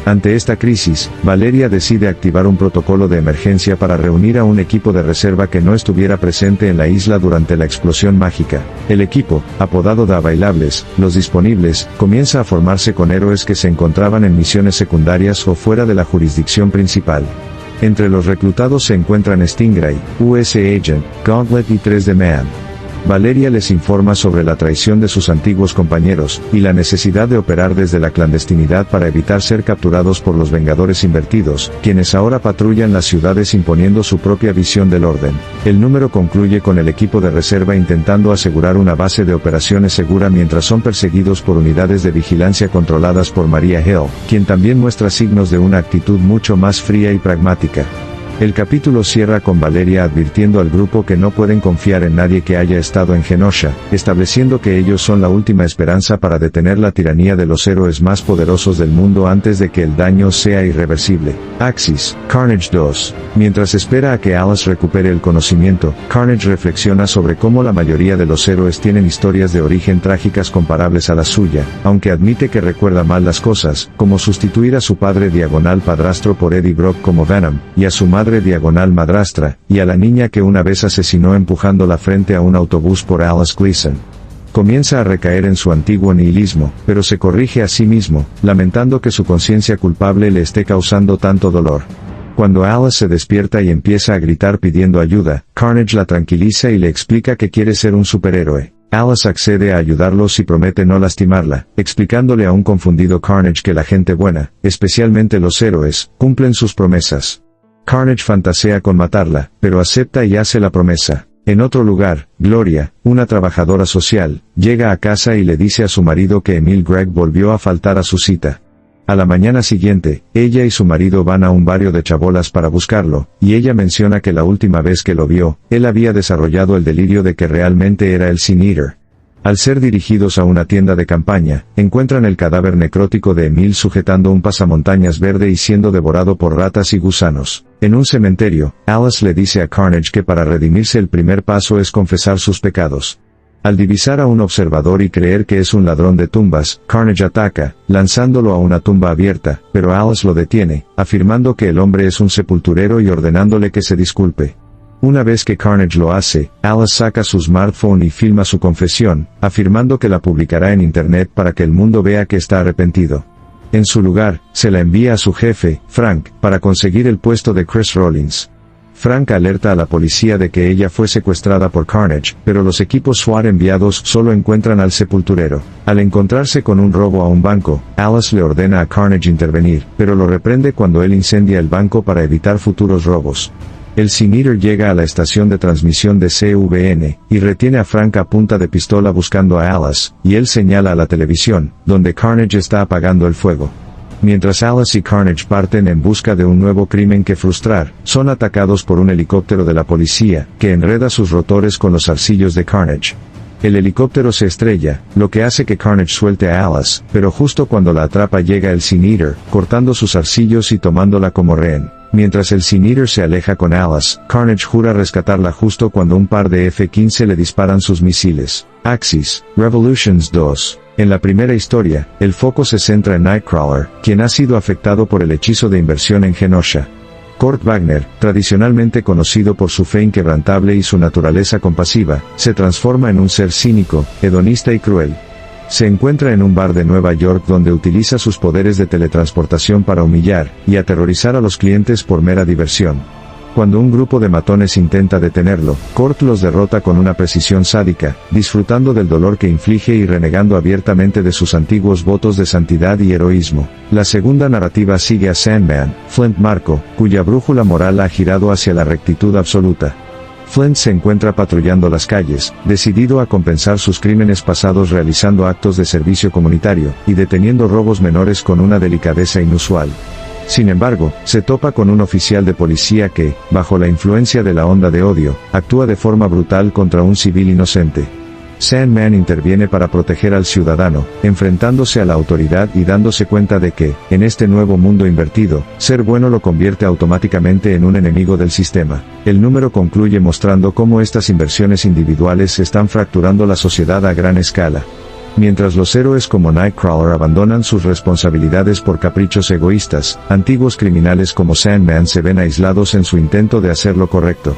Ante esta crisis, Valeria decide activar un protocolo de emergencia para reunir a un equipo de reserva que no estuviera presente en la isla durante la explosión mágica. El equipo, apodado The Bailables, los disponibles, comienza a formarse con héroes que se encontraban en misiones secundarias o fuera de la jurisdicción principal. Entre los reclutados se encuentran Stingray, US Agent, Gauntlet y 3D Man. Valeria les informa sobre la traición de sus antiguos compañeros, y la necesidad de operar desde la clandestinidad para evitar ser capturados por los Vengadores invertidos, quienes ahora patrullan las ciudades imponiendo su propia visión del orden. El número concluye con el equipo de reserva intentando asegurar una base de operaciones segura mientras son perseguidos por unidades de vigilancia controladas por Maria Hill, quien también muestra signos de una actitud mucho más fría y pragmática. El capítulo cierra con Valeria advirtiendo al grupo que no pueden confiar en nadie que haya estado en Genosha, estableciendo que ellos son la última esperanza para detener la tiranía de los héroes más poderosos del mundo antes de que el daño sea irreversible. Axis, Carnage 2. Mientras espera a que Alice recupere el conocimiento, Carnage reflexiona sobre cómo la mayoría de los héroes tienen historias de origen trágicas comparables a la suya, aunque admite que recuerda mal las cosas, como sustituir a su padre diagonal padrastro por Eddie Brock como Venom, y a su madre diagonal madrastra, y a la niña que una vez asesinó empujándola frente a un autobús por Alice Gleason. Comienza a recaer en su antiguo nihilismo, pero se corrige a sí mismo, lamentando que su conciencia culpable le esté causando tanto dolor. Cuando Alice se despierta y empieza a gritar pidiendo ayuda, Carnage la tranquiliza y le explica que quiere ser un superhéroe. Alice accede a ayudarlos y promete no lastimarla, explicándole a un confundido Carnage que la gente buena, especialmente los héroes, cumplen sus promesas. Carnage fantasea con matarla, pero acepta y hace la promesa. En otro lugar, Gloria, una trabajadora social, llega a casa y le dice a su marido que Emil Gregg volvió a faltar a su cita. A la mañana siguiente, ella y su marido van a un barrio de chabolas para buscarlo, y ella menciona que la última vez que lo vio, él había desarrollado el delirio de que realmente era el Sin Eater. Al ser dirigidos a una tienda de campaña, encuentran el cadáver necrótico de Emil sujetando un pasamontañas verde y siendo devorado por ratas y gusanos. En un cementerio, Alice le dice a Carnage que para redimirse el primer paso es confesar sus pecados. Al divisar a un observador y creer que es un ladrón de tumbas, Carnage ataca, lanzándolo a una tumba abierta, pero Alice lo detiene, afirmando que el hombre es un sepulturero y ordenándole que se disculpe. Una vez que Carnage lo hace, Alice saca su smartphone y filma su confesión, afirmando que la publicará en internet para que el mundo vea que está arrepentido. En su lugar, se la envía a su jefe, Frank, para conseguir el puesto de Chris Rollins. Frank alerta a la policía de que ella fue secuestrada por Carnage, pero los equipos SWAT enviados solo encuentran al sepulturero. Al encontrarse con un robo a un banco, Alice le ordena a Carnage intervenir, pero lo reprende cuando él incendia el banco para evitar futuros robos. El Sin Eater llega a la estación de transmisión de CVN, y retiene a Frank a punta de pistola buscando a Alice, y él señala a la televisión, donde Carnage está apagando el fuego. Mientras Alice y Carnage parten en busca de un nuevo crimen que frustrar, son atacados por un helicóptero de la policía, que enreda sus rotores con los zarcillos de Carnage. El helicóptero se estrella, lo que hace que Carnage suelte a Alice, pero justo cuando la atrapa llega el Sin Eater, cortando sus zarcillos y tomándola como rehén. Mientras el Sin Eater se aleja con Alice, Carnage jura rescatarla justo cuando un par de F-15 le disparan sus misiles. Axis, Revolutions 2. En la primera historia, el foco se centra en Nightcrawler, quien ha sido afectado por el hechizo de inversión en Genosha. Kurt Wagner, tradicionalmente conocido por su fe inquebrantable y su naturaleza compasiva, se transforma en un ser cínico, hedonista y cruel. Se encuentra en un bar de Nueva York donde utiliza sus poderes de teletransportación para humillar y aterrorizar a los clientes por mera diversión. Cuando un grupo de matones intenta detenerlo, Kurt los derrota con una precisión sádica, disfrutando del dolor que inflige y renegando abiertamente de sus antiguos votos de santidad y heroísmo. La segunda narrativa sigue a Sandman, Flint Marko, cuya brújula moral ha girado hacia la rectitud absoluta. Flint se encuentra patrullando las calles, decidido a compensar sus crímenes pasados realizando actos de servicio comunitario, y deteniendo robos menores con una delicadeza inusual. Sin embargo, se topa con un oficial de policía que, bajo la influencia de la onda de odio, actúa de forma brutal contra un civil inocente. Sandman interviene para proteger al ciudadano, enfrentándose a la autoridad y dándose cuenta de que, en este nuevo mundo invertido, ser bueno lo convierte automáticamente en un enemigo del sistema. El número concluye mostrando cómo estas inversiones individuales están fracturando la sociedad a gran escala. Mientras los héroes como Nightcrawler abandonan sus responsabilidades por caprichos egoístas, antiguos criminales como Sandman se ven aislados en su intento de hacer lo correcto.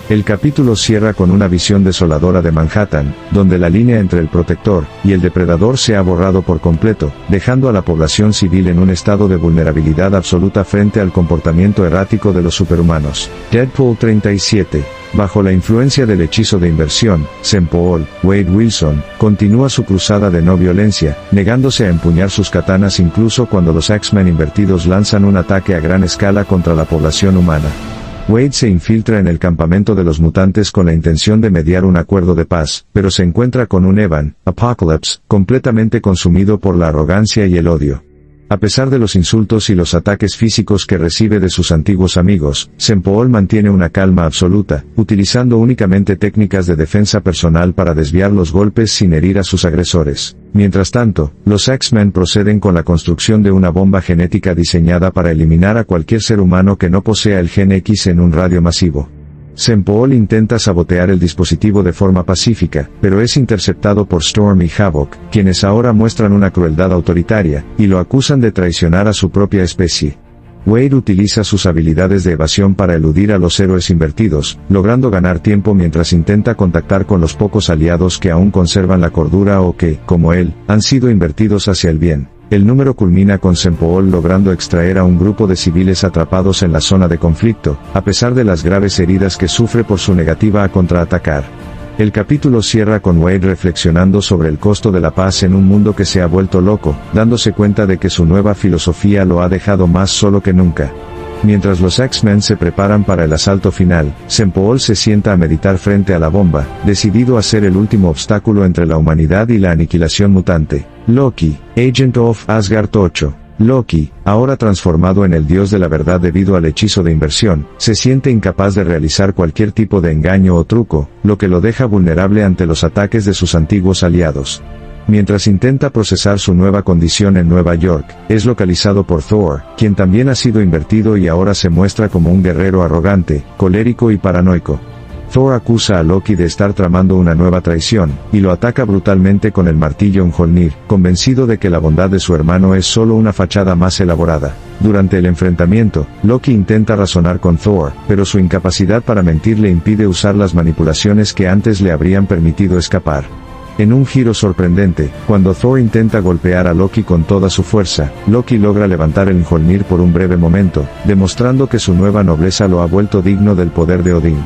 El capítulo cierra con una visión desoladora de Manhattan, donde la línea entre el protector y el depredador se ha borrado por completo, dejando a la población civil en un estado de vulnerabilidad absoluta frente al comportamiento errático de los superhumanos. Deadpool 37. Bajo la influencia del hechizo de inversión, St. Paul, Wade Wilson, continúa su cruzada de no violencia, negándose a empuñar sus katanas incluso cuando los X-Men invertidos lanzan un ataque a gran escala contra la población humana. Wade se infiltra en el campamento de los mutantes con la intención de mediar un acuerdo de paz, pero se encuentra con un Evan, Apocalypse, completamente consumido por la arrogancia y el odio. A pesar de los insultos y los ataques físicos que recibe de sus antiguos amigos, St. Paul mantiene una calma absoluta, utilizando únicamente técnicas de defensa personal para desviar los golpes sin herir a sus agresores. Mientras tanto, los X-Men proceden con la construcción de una bomba genética diseñada para eliminar a cualquier ser humano que no posea el gen X en un radio masivo. St. Paul intenta sabotear el dispositivo de forma pacífica, pero es interceptado por Storm y Havoc, quienes ahora muestran una crueldad autoritaria, y lo acusan de traicionar a su propia especie. Wade utiliza sus habilidades de evasión para eludir a los héroes invertidos, logrando ganar tiempo mientras intenta contactar con los pocos aliados que aún conservan la cordura o que, como él, han sido invertidos hacia el bien. El número culmina con St. Paul logrando extraer a un grupo de civiles atrapados en la zona de conflicto, a pesar de las graves heridas que sufre por su negativa a contraatacar. El capítulo cierra con Wade reflexionando sobre el costo de la paz en un mundo que se ha vuelto loco, dándose cuenta de que su nueva filosofía lo ha dejado más solo que nunca. Mientras los X-Men se preparan para el asalto final, St. Paul se sienta a meditar frente a la bomba, decidido a ser el último obstáculo entre la humanidad y la aniquilación mutante. Loki, Agent of Asgard 8. Loki, ahora transformado en el dios de la verdad debido al hechizo de inversión, se siente incapaz de realizar cualquier tipo de engaño o truco, lo que lo deja vulnerable ante los ataques de sus antiguos aliados. Mientras intenta procesar su nueva condición en Nueva York, es localizado por Thor, quien también ha sido invertido y ahora se muestra como un guerrero arrogante, colérico y paranoico. Thor acusa a Loki de estar tramando una nueva traición, y lo ataca brutalmente con el martillo Mjolnir, convencido de que la bondad de su hermano es solo una fachada más elaborada. Durante el enfrentamiento, Loki intenta razonar con Thor, pero su incapacidad para mentir le impide usar las manipulaciones que antes le habrían permitido escapar. En un giro sorprendente, cuando Thor intenta golpear a Loki con toda su fuerza, Loki logra levantar el Mjolnir por un breve momento, demostrando que su nueva nobleza lo ha vuelto digno del poder de Odín.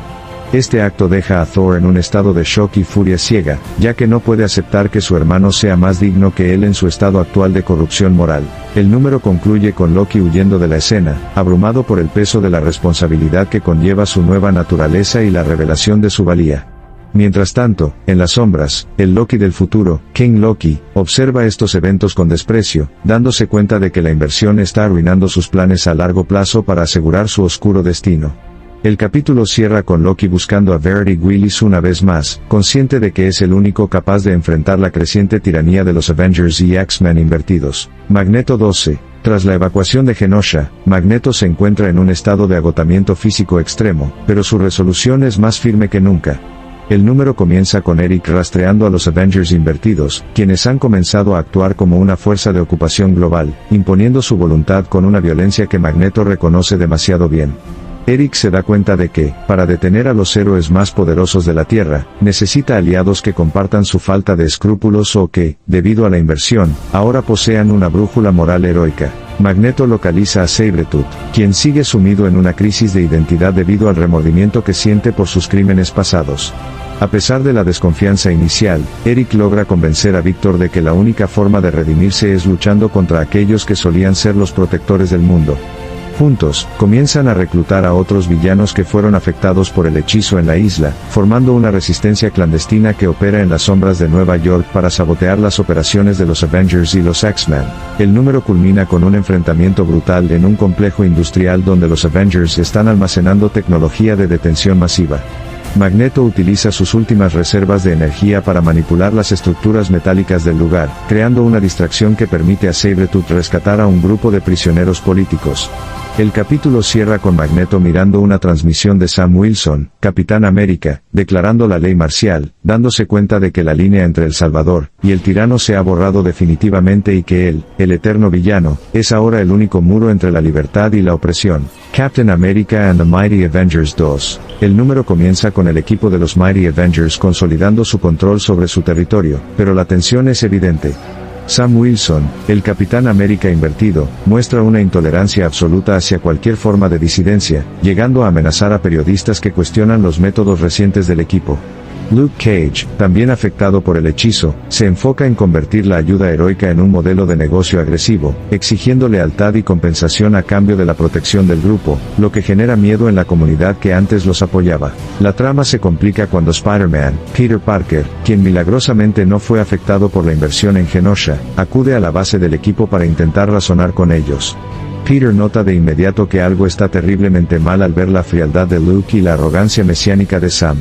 Este acto deja a Thor en un estado de shock y furia ciega, ya que no puede aceptar que su hermano sea más digno que él en su estado actual de corrupción moral. El número concluye con Loki huyendo de la escena, abrumado por el peso de la responsabilidad que conlleva su nueva naturaleza y la revelación de su valía. Mientras tanto, en las sombras, el Loki del futuro, King Loki, observa estos eventos con desprecio, dándose cuenta de que la inversión está arruinando sus planes a largo plazo para asegurar su oscuro destino. El capítulo cierra con Loki buscando a Verity Willis una vez más, consciente de que es el único capaz de enfrentar la creciente tiranía de los Avengers y X-Men invertidos. Magneto 12. Tras la evacuación de Genosha, Magneto se encuentra en un estado de agotamiento físico extremo, pero su resolución es más firme que nunca. El número comienza con Eric rastreando a los Avengers invertidos, quienes han comenzado a actuar como una fuerza de ocupación global, imponiendo su voluntad con una violencia que Magneto reconoce demasiado bien. Eric se da cuenta de que, para detener a los héroes más poderosos de la Tierra, necesita aliados que compartan su falta de escrúpulos o que, debido a la inversión, ahora posean una brújula moral heroica. Magneto localiza a Sabretooth, quien sigue sumido en una crisis de identidad debido al remordimiento que siente por sus crímenes pasados. A pesar de la desconfianza inicial, Eric logra convencer a Victor de que la única forma de redimirse es luchando contra aquellos que solían ser los protectores del mundo. Juntos, comienzan a reclutar a otros villanos que fueron afectados por el hechizo en la isla, formando una resistencia clandestina que opera en las sombras de Nueva York para sabotear las operaciones de los Avengers y los X-Men. El número culmina con un enfrentamiento brutal en un complejo industrial donde los Avengers están almacenando tecnología de detención masiva. Magneto utiliza sus últimas reservas de energía para manipular las estructuras metálicas del lugar, creando una distracción que permite a Sabretooth rescatar a un grupo de prisioneros políticos. El capítulo cierra con Magneto mirando una transmisión de Sam Wilson, Capitán América, declarando la ley marcial, dándose cuenta de que la línea entre el Salvador y el tirano se ha borrado definitivamente y que él, el eterno villano, es ahora el único muro entre la libertad y la opresión. Captain America and the Mighty Avengers 2. El número comienza con el equipo de los Mighty Avengers consolidando su control sobre su territorio, pero la tensión es evidente. Sam Wilson, el Capitán América invertido, muestra una intolerancia absoluta hacia cualquier forma de disidencia, llegando a amenazar a periodistas que cuestionan los métodos recientes del equipo. Luke Cage, también afectado por el hechizo, se enfoca en convertir la ayuda heroica en un modelo de negocio agresivo, exigiendo lealtad y compensación a cambio de la protección del grupo, lo que genera miedo en la comunidad que antes los apoyaba. La trama se complica cuando Spider-Man, Peter Parker, quien milagrosamente no fue afectado por la inversión en Genosha, acude a la base del equipo para intentar razonar con ellos. Peter nota de inmediato que algo está terriblemente mal al ver la frialdad de Luke y la arrogancia mesiánica de Sam.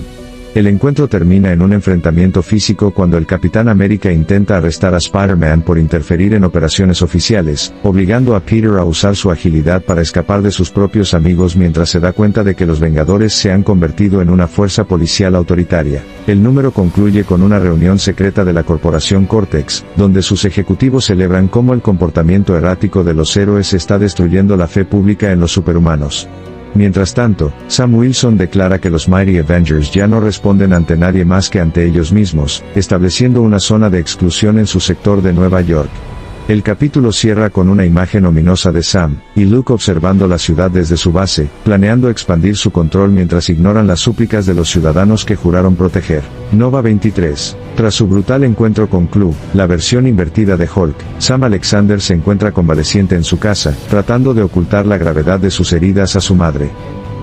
El encuentro termina en un enfrentamiento físico cuando el Capitán América intenta arrestar a Spider-Man por interferir en operaciones oficiales, obligando a Peter a usar su agilidad para escapar de sus propios amigos mientras se da cuenta de que los Vengadores se han convertido en una fuerza policial autoritaria. El número concluye con una reunión secreta de la Corporación Cortex, donde sus ejecutivos celebran cómo el comportamiento errático de los héroes está destruyendo la fe pública en los superhumanos. Mientras tanto, Sam Wilson declara que los Mighty Avengers ya no responden ante nadie más que ante ellos mismos, estableciendo una zona de exclusión en su sector de Nueva York. El capítulo cierra con una imagen ominosa de Sam y Luke observando la ciudad desde su base, planeando expandir su control mientras ignoran las súplicas de los ciudadanos que juraron proteger. Nova 23. Tras su brutal encuentro con Clu, la versión invertida de Hulk, Sam Alexander se encuentra convaleciente en su casa, tratando de ocultar la gravedad de sus heridas a su madre.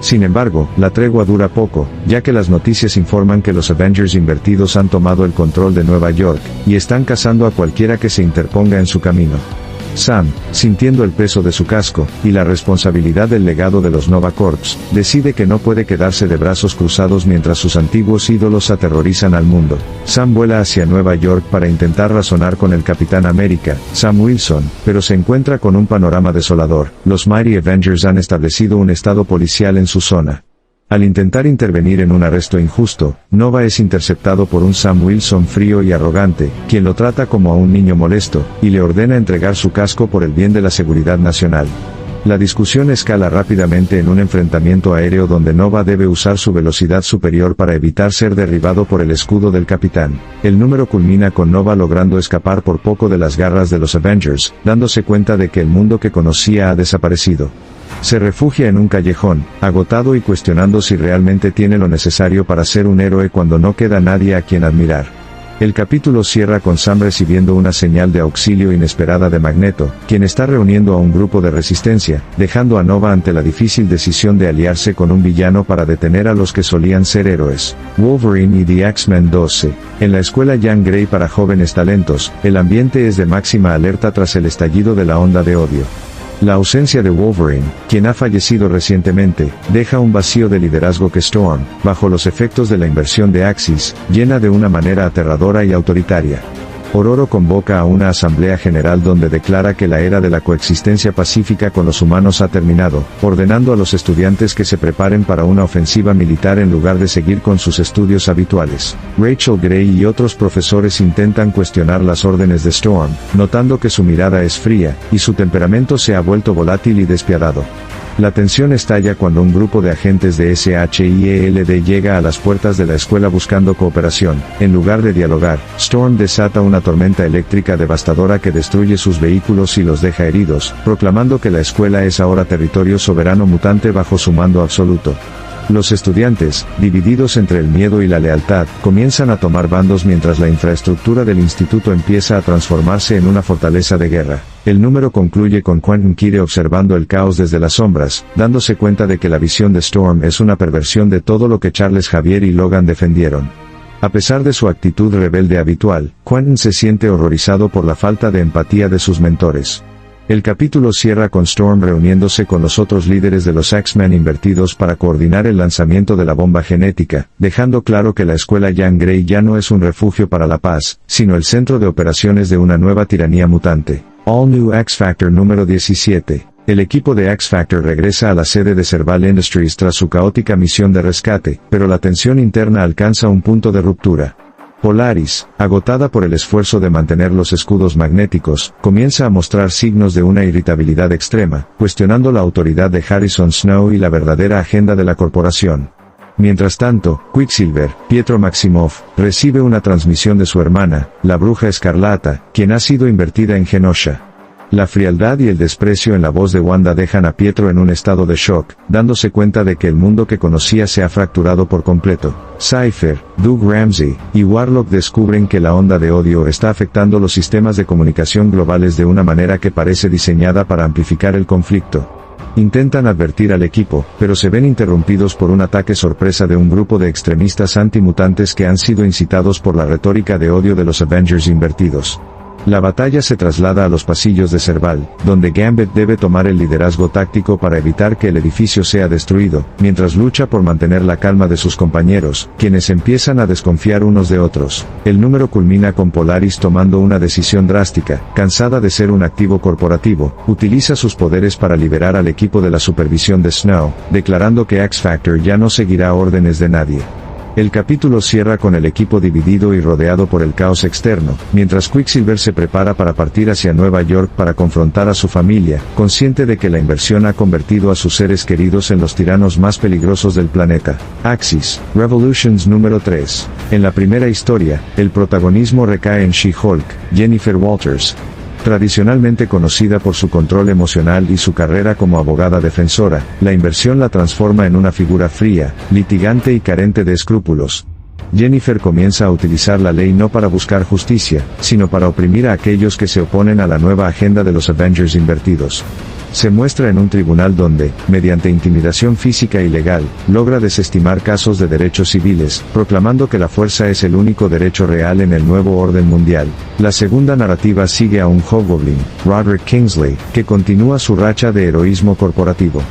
Sin embargo, la tregua dura poco, ya que las noticias informan que los Avengers invertidos han tomado el control de Nueva York, y están cazando a cualquiera que se interponga en su camino. Sam, sintiendo el peso de su casco, y la responsabilidad del legado de los Nova Corps, decide que no puede quedarse de brazos cruzados mientras sus antiguos ídolos aterrorizan al mundo. Sam vuela hacia Nueva York para intentar razonar con el Capitán América, Sam Wilson, pero se encuentra con un panorama desolador. Los Mighty Avengers han establecido un estado policial en su zona. Al intentar intervenir en un arresto injusto, Nova es interceptado por un Sam Wilson frío y arrogante, quien lo trata como a un niño molesto, y le ordena entregar su casco por el bien de la seguridad nacional. La discusión escala rápidamente en un enfrentamiento aéreo donde Nova debe usar su velocidad superior para evitar ser derribado por el escudo del capitán. El número culmina con Nova logrando escapar por poco de las garras de los Avengers, dándose cuenta de que el mundo que conocía ha desaparecido. Se refugia en un callejón, agotado y cuestionando si realmente tiene lo necesario para ser un héroe cuando no queda nadie a quien admirar. El capítulo cierra con Sam recibiendo una señal de auxilio inesperada de Magneto, quien está reuniendo a un grupo de resistencia, dejando a Nova ante la difícil decisión de aliarse con un villano para detener a los que solían ser héroes. Wolverine y The X-Men 12. En la escuela Jean Grey para jóvenes talentos, el ambiente es de máxima alerta tras el estallido de la onda de odio. La ausencia de Wolverine, quien ha fallecido recientemente, deja un vacío de liderazgo que Storm, bajo los efectos de la inversión de Axis, llena de una manera aterradora y autoritaria. Ororo convoca a una asamblea general donde declara que la era de la coexistencia pacífica con los humanos ha terminado, ordenando a los estudiantes que se preparen para una ofensiva militar en lugar de seguir con sus estudios habituales. Rachel Grey y otros profesores intentan cuestionar las órdenes de Storm, notando que su mirada es fría, y su temperamento se ha vuelto volátil y despiadado. La tensión estalla cuando un grupo de agentes de SHIELD llega a las puertas de la escuela buscando cooperación. En lugar de dialogar, Storm desata una tormenta eléctrica devastadora que destruye sus vehículos y los deja heridos, proclamando que la escuela es ahora territorio soberano mutante bajo su mando absoluto. Los estudiantes, divididos entre el miedo y la lealtad, comienzan a tomar bandos mientras la infraestructura del instituto empieza a transformarse en una fortaleza de guerra. El número concluye con Quentin Quire observando el caos desde las sombras, dándose cuenta de que la visión de Storm es una perversión de todo lo que Charles Xavier y Logan defendieron. A pesar de su actitud rebelde habitual, Quentin se siente horrorizado por la falta de empatía de sus mentores. El capítulo cierra con Storm reuniéndose con los otros líderes de los X-Men invertidos para coordinar el lanzamiento de la bomba genética, dejando claro que la escuela Jean Grey ya no es un refugio para la paz, sino el centro de operaciones de una nueva tiranía mutante. All New X-Factor número 17. El equipo de X-Factor regresa a la sede de Serval Industries tras su caótica misión de rescate, pero la tensión interna alcanza un punto de ruptura. Polaris, agotada por el esfuerzo de mantener los escudos magnéticos, comienza a mostrar signos de una irritabilidad extrema, cuestionando la autoridad de Harrison Snow y la verdadera agenda de la corporación. Mientras tanto, Quicksilver, Pietro Maximoff, recibe una transmisión de su hermana, la Bruja Escarlata, quien ha sido invertida en Genosha. La frialdad y el desprecio en la voz de Wanda dejan a Pietro en un estado de shock, dándose cuenta de que el mundo que conocía se ha fracturado por completo. Cypher, Doug Ramsey, y Warlock descubren que la onda de odio está afectando los sistemas de comunicación globales de una manera que parece diseñada para amplificar el conflicto. Intentan advertir al equipo, pero se ven interrumpidos por un ataque sorpresa de un grupo de extremistas antimutantes que han sido incitados por la retórica de odio de los Avengers invertidos. La batalla se traslada a los pasillos de Serval, donde Gambit debe tomar el liderazgo táctico para evitar que el edificio sea destruido, mientras lucha por mantener la calma de sus compañeros, quienes empiezan a desconfiar unos de otros. El número culmina con Polaris tomando una decisión drástica, cansada de ser un activo corporativo, utiliza sus poderes para liberar al equipo de la supervisión de Snow, declarando que X-Factor ya no seguirá órdenes de nadie. El capítulo cierra con el equipo dividido y rodeado por el caos externo, mientras Quicksilver se prepara para partir hacia Nueva York para confrontar a su familia, consciente de que la inversión ha convertido a sus seres queridos en los tiranos más peligrosos del planeta. Axis, Revolutions número 3. En la primera historia, el protagonismo recae en She-Hulk, Jennifer Walters. Tradicionalmente conocida por su control emocional y su carrera como abogada defensora, la inversión la transforma en una figura fría, litigante y carente de escrúpulos. Jennifer comienza a utilizar la ley no para buscar justicia, sino para oprimir a aquellos que se oponen a la nueva agenda de los Avengers invertidos. Se muestra en un tribunal donde, mediante intimidación física y legal, logra desestimar casos de derechos civiles, proclamando que la fuerza es el único derecho real en el nuevo orden mundial. La segunda narrativa sigue a un Hobgoblin, Roderick Kingsley, que continúa su racha de heroísmo corporativo.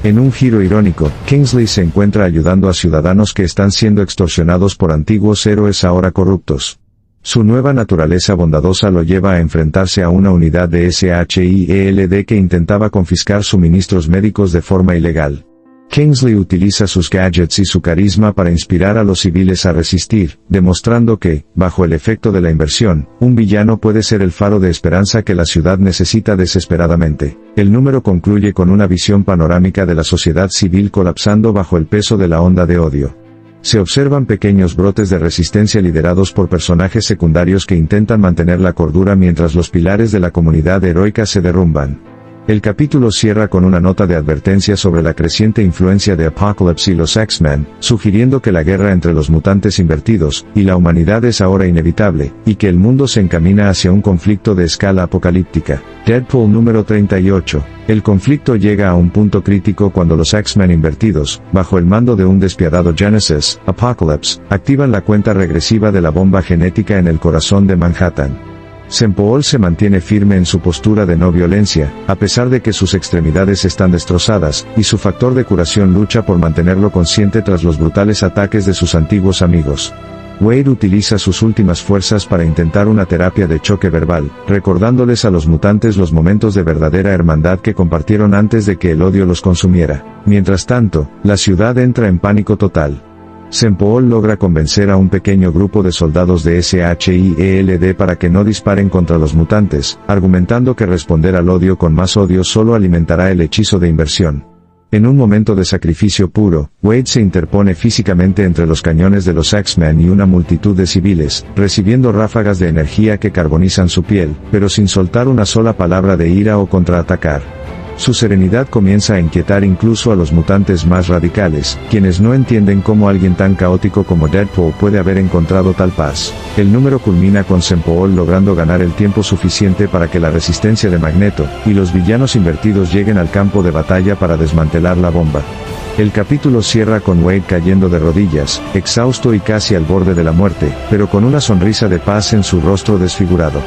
En un giro irónico, Kingsley se encuentra ayudando a ciudadanos que están siendo extorsionados por antiguos héroes ahora corruptos. Su nueva naturaleza bondadosa lo lleva a enfrentarse a una unidad de SHIELD que intentaba confiscar suministros médicos de forma ilegal. Kingsley utiliza sus gadgets y su carisma para inspirar a los civiles a resistir, demostrando que, bajo el efecto de la inversión, un villano puede ser el faro de esperanza que la ciudad necesita desesperadamente. El número concluye con una visión panorámica de la sociedad civil colapsando bajo el peso de la onda de odio. Se observan pequeños brotes de resistencia liderados por personajes secundarios que intentan mantener la cordura mientras los pilares de la comunidad heroica se derrumban. El capítulo cierra con una nota de advertencia sobre la creciente influencia de Apocalypse y los X-Men, sugiriendo que la guerra entre los mutantes invertidos y la humanidad es ahora inevitable, y que el mundo se encamina hacia un conflicto de escala apocalíptica. Deadpool número 38. El conflicto llega a un punto crítico cuando los X-Men invertidos, bajo el mando de un despiadado Genesis, Apocalypse, activan la cuenta regresiva de la bomba genética en el corazón de Manhattan. Sempool se mantiene firme en su postura de no violencia, a pesar de que sus extremidades están destrozadas, y su factor de curación lucha por mantenerlo consciente tras los brutales ataques de sus antiguos amigos. Wade utiliza sus últimas fuerzas para intentar una terapia de choque verbal, recordándoles a los mutantes los momentos de verdadera hermandad que compartieron antes de que el odio los consumiera. Mientras tanto, la ciudad entra en pánico total. Sempool logra convencer a un pequeño grupo de soldados de SHIELD para que no disparen contra los mutantes, argumentando que responder al odio con más odio solo alimentará el hechizo de inversión. En un momento de sacrificio puro, Wade se interpone físicamente entre los cañones de los X-Men y una multitud de civiles, recibiendo ráfagas de energía que carbonizan su piel, pero sin soltar una sola palabra de ira o contraatacar. Su serenidad comienza a inquietar incluso a los mutantes más radicales, quienes no entienden cómo alguien tan caótico como Deadpool puede haber encontrado tal paz. El número culmina con Sempool logrando ganar el tiempo suficiente para que la resistencia de Magneto y los villanos invertidos lleguen al campo de batalla para desmantelar la bomba. El capítulo cierra con Wade cayendo de rodillas, exhausto y casi al borde de la muerte, pero con una sonrisa de paz en su rostro desfigurado.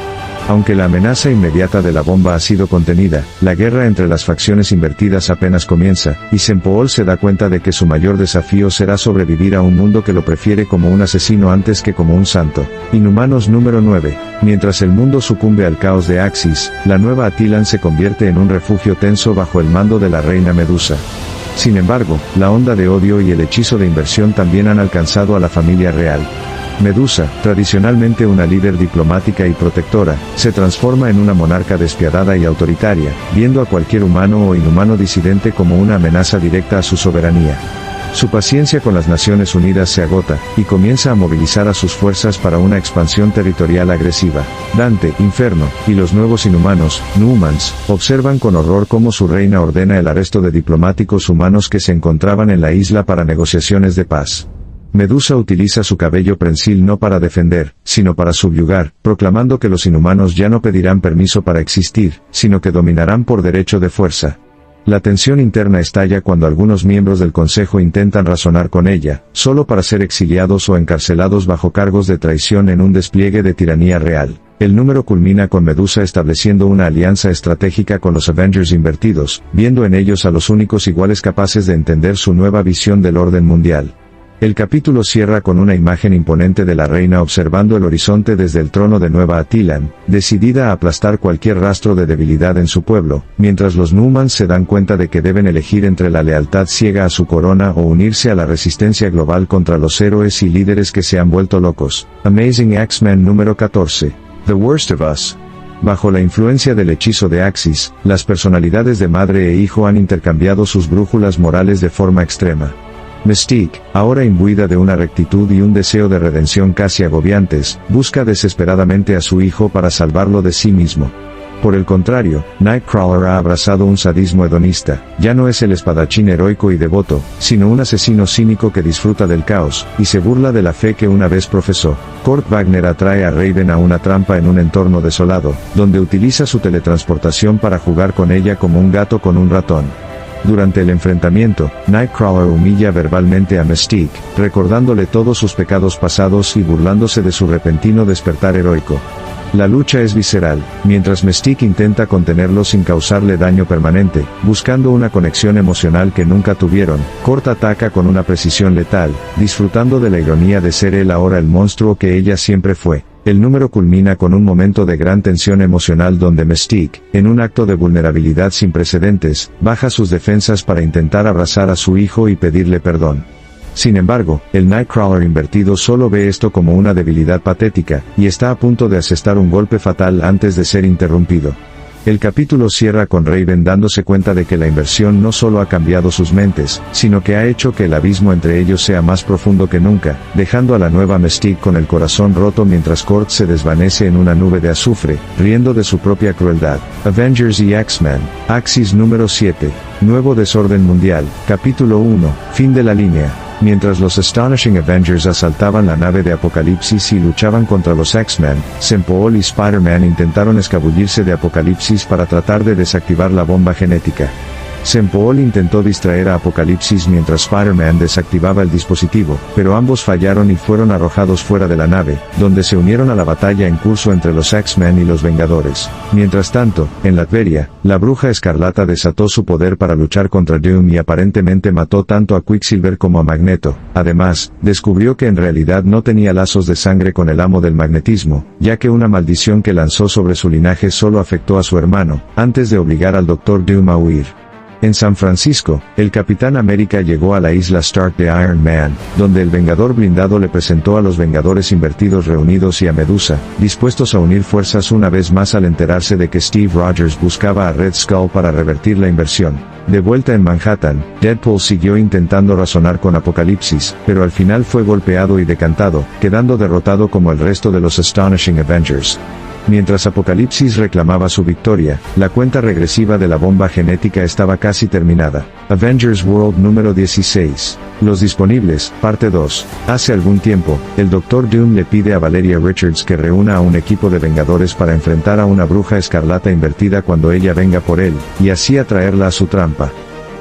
Aunque la amenaza inmediata de la bomba ha sido contenida, la guerra entre las facciones invertidas apenas comienza, y Sempool se da cuenta de que su mayor desafío será sobrevivir a un mundo que lo prefiere como un asesino antes que como un santo. Inhumanos número 9. Mientras el mundo sucumbe al caos de Axis, la nueva Attilan se convierte en un refugio tenso bajo el mando de la reina Medusa. Sin embargo, la onda de odio y el hechizo de inversión también han alcanzado a la familia real. Medusa, tradicionalmente una líder diplomática y protectora, se transforma en una monarca despiadada y autoritaria, viendo a cualquier humano o inhumano disidente como una amenaza directa a su soberanía. Su paciencia con las Naciones Unidas se agota, y comienza a movilizar a sus fuerzas para una expansión territorial agresiva. Dante, Inferno, y los nuevos inhumanos, Newmans, observan con horror cómo su reina ordena el arresto de diplomáticos humanos que se encontraban en la isla para negociaciones de paz. Medusa utiliza su cabello prensil no para defender, sino para subyugar, proclamando que los inhumanos ya no pedirán permiso para existir, sino que dominarán por derecho de fuerza. La tensión interna estalla cuando algunos miembros del Consejo intentan razonar con ella, solo para ser exiliados o encarcelados bajo cargos de traición en un despliegue de tiranía real. El número culmina con Medusa estableciendo una alianza estratégica con los Avengers invertidos, viendo en ellos a los únicos iguales capaces de entender su nueva visión del orden mundial. El capítulo cierra con una imagen imponente de la reina observando el horizonte desde el trono de Nueva Attilan, decidida a aplastar cualquier rastro de debilidad en su pueblo, mientras los Newmans se dan cuenta de que deben elegir entre la lealtad ciega a su corona o unirse a la resistencia global contra los héroes y líderes que se han vuelto locos. Amazing X-Men número 14. The Worst of Us. Bajo la influencia del hechizo de Axis, las personalidades de madre e hijo han intercambiado sus brújulas morales de forma extrema. Mystique, ahora imbuida de una rectitud y un deseo de redención casi agobiantes, busca desesperadamente a su hijo para salvarlo de sí mismo. Por el contrario, Nightcrawler ha abrazado un sadismo hedonista, ya no es el espadachín heroico y devoto, sino un asesino cínico que disfruta del caos, y se burla de la fe que una vez profesó. Kurt Wagner atrae a Raven a una trampa en un entorno desolado, donde utiliza su teletransportación para jugar con ella como un gato con un ratón. Durante el enfrentamiento, Nightcrawler humilla verbalmente a Mystique, recordándole todos sus pecados pasados y burlándose de su repentino despertar heroico. La lucha es visceral, mientras Mystique intenta contenerlo sin causarle daño permanente, buscando una conexión emocional que nunca tuvieron. Kurt ataca con una precisión letal, disfrutando de la ironía de ser él ahora el monstruo que ella siempre fue. El número culmina con un momento de gran tensión emocional donde Mystique, en un acto de vulnerabilidad sin precedentes, baja sus defensas para intentar abrazar a su hijo y pedirle perdón. Sin embargo, el Nightcrawler invertido solo ve esto como una debilidad patética, y está a punto de asestar un golpe fatal antes de ser interrumpido. El capítulo cierra con Raven dándose cuenta de que la inversión no solo ha cambiado sus mentes, sino que ha hecho que el abismo entre ellos sea más profundo que nunca, dejando a la nueva Mystique con el corazón roto mientras Kurt se desvanece en una nube de azufre, riendo de su propia crueldad. Avengers y X-Men, Axis número 7, Nuevo Desorden Mundial, capítulo 1, fin de la línea. Mientras los Astonishing Avengers asaltaban la nave de Apocalipsis y luchaban contra los X-Men, Sempool y Spider-Man intentaron escabullirse de Apocalipsis para tratar de desactivar la bomba genética. Sempool intentó distraer a Apocalipsis mientras Spider-Man desactivaba el dispositivo, pero ambos fallaron y fueron arrojados fuera de la nave, donde se unieron a la batalla en curso entre los X-Men y los Vengadores. Mientras tanto, en Latveria, la Bruja Escarlata desató su poder para luchar contra Doom y aparentemente mató tanto a Quicksilver como a Magneto. Además, descubrió que en realidad no tenía lazos de sangre con el amo del magnetismo, ya que una maldición que lanzó sobre su linaje solo afectó a su hermano, antes de obligar al Dr. Doom a huir. En San Francisco, el Capitán América llegó a la isla Stark de Iron Man, donde el Vengador blindado le presentó a los Vengadores invertidos reunidos y a Medusa, dispuestos a unir fuerzas una vez más al enterarse de que Steve Rogers buscaba a Red Skull para revertir la inversión. De vuelta en Manhattan, Deadpool siguió intentando razonar con Apocalipsis, pero al final fue golpeado y decantado, quedando derrotado como el resto de los Astonishing Avengers. Mientras Apocalipsis reclamaba su victoria, la cuenta regresiva de la bomba genética estaba casi terminada. Avengers World número 16. Los disponibles, parte 2. Hace algún tiempo, el Dr. Doom le pide a Valeria Richards que reúna a un equipo de Vengadores para enfrentar a una Bruja Escarlata invertida cuando ella venga por él, y así atraerla a su trampa.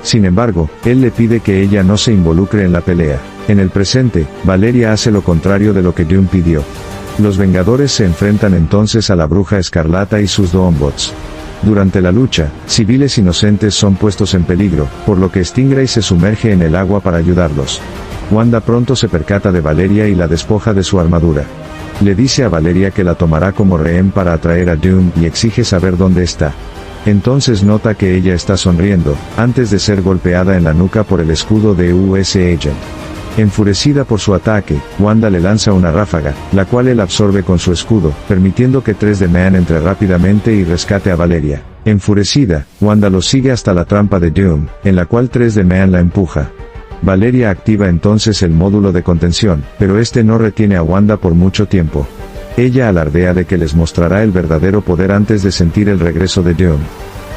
Sin embargo, él le pide que ella no se involucre en la pelea. En el presente, Valeria hace lo contrario de lo que Doom pidió. Los Vengadores se enfrentan entonces a la Bruja Escarlata y sus Doombots. Durante la lucha, civiles inocentes son puestos en peligro, por lo que Stingray se sumerge en el agua para ayudarlos. Wanda pronto se percata de Valeria y la despoja de su armadura. Le dice a Valeria que la tomará como rehén para atraer a Doom y exige saber dónde está. Entonces nota que ella está sonriendo, antes de ser golpeada en la nuca por el escudo de US Agent. Enfurecida por su ataque, Wanda le lanza una ráfaga, la cual él absorbe con su escudo, permitiendo que 3D Man entre rápidamente y rescate a Valeria. Enfurecida, Wanda lo sigue hasta la trampa de Doom, en la cual 3D Man la empuja. Valeria activa entonces el módulo de contención, pero este no retiene a Wanda por mucho tiempo. Ella alardea de que les mostrará el verdadero poder antes de sentir el regreso de Doom.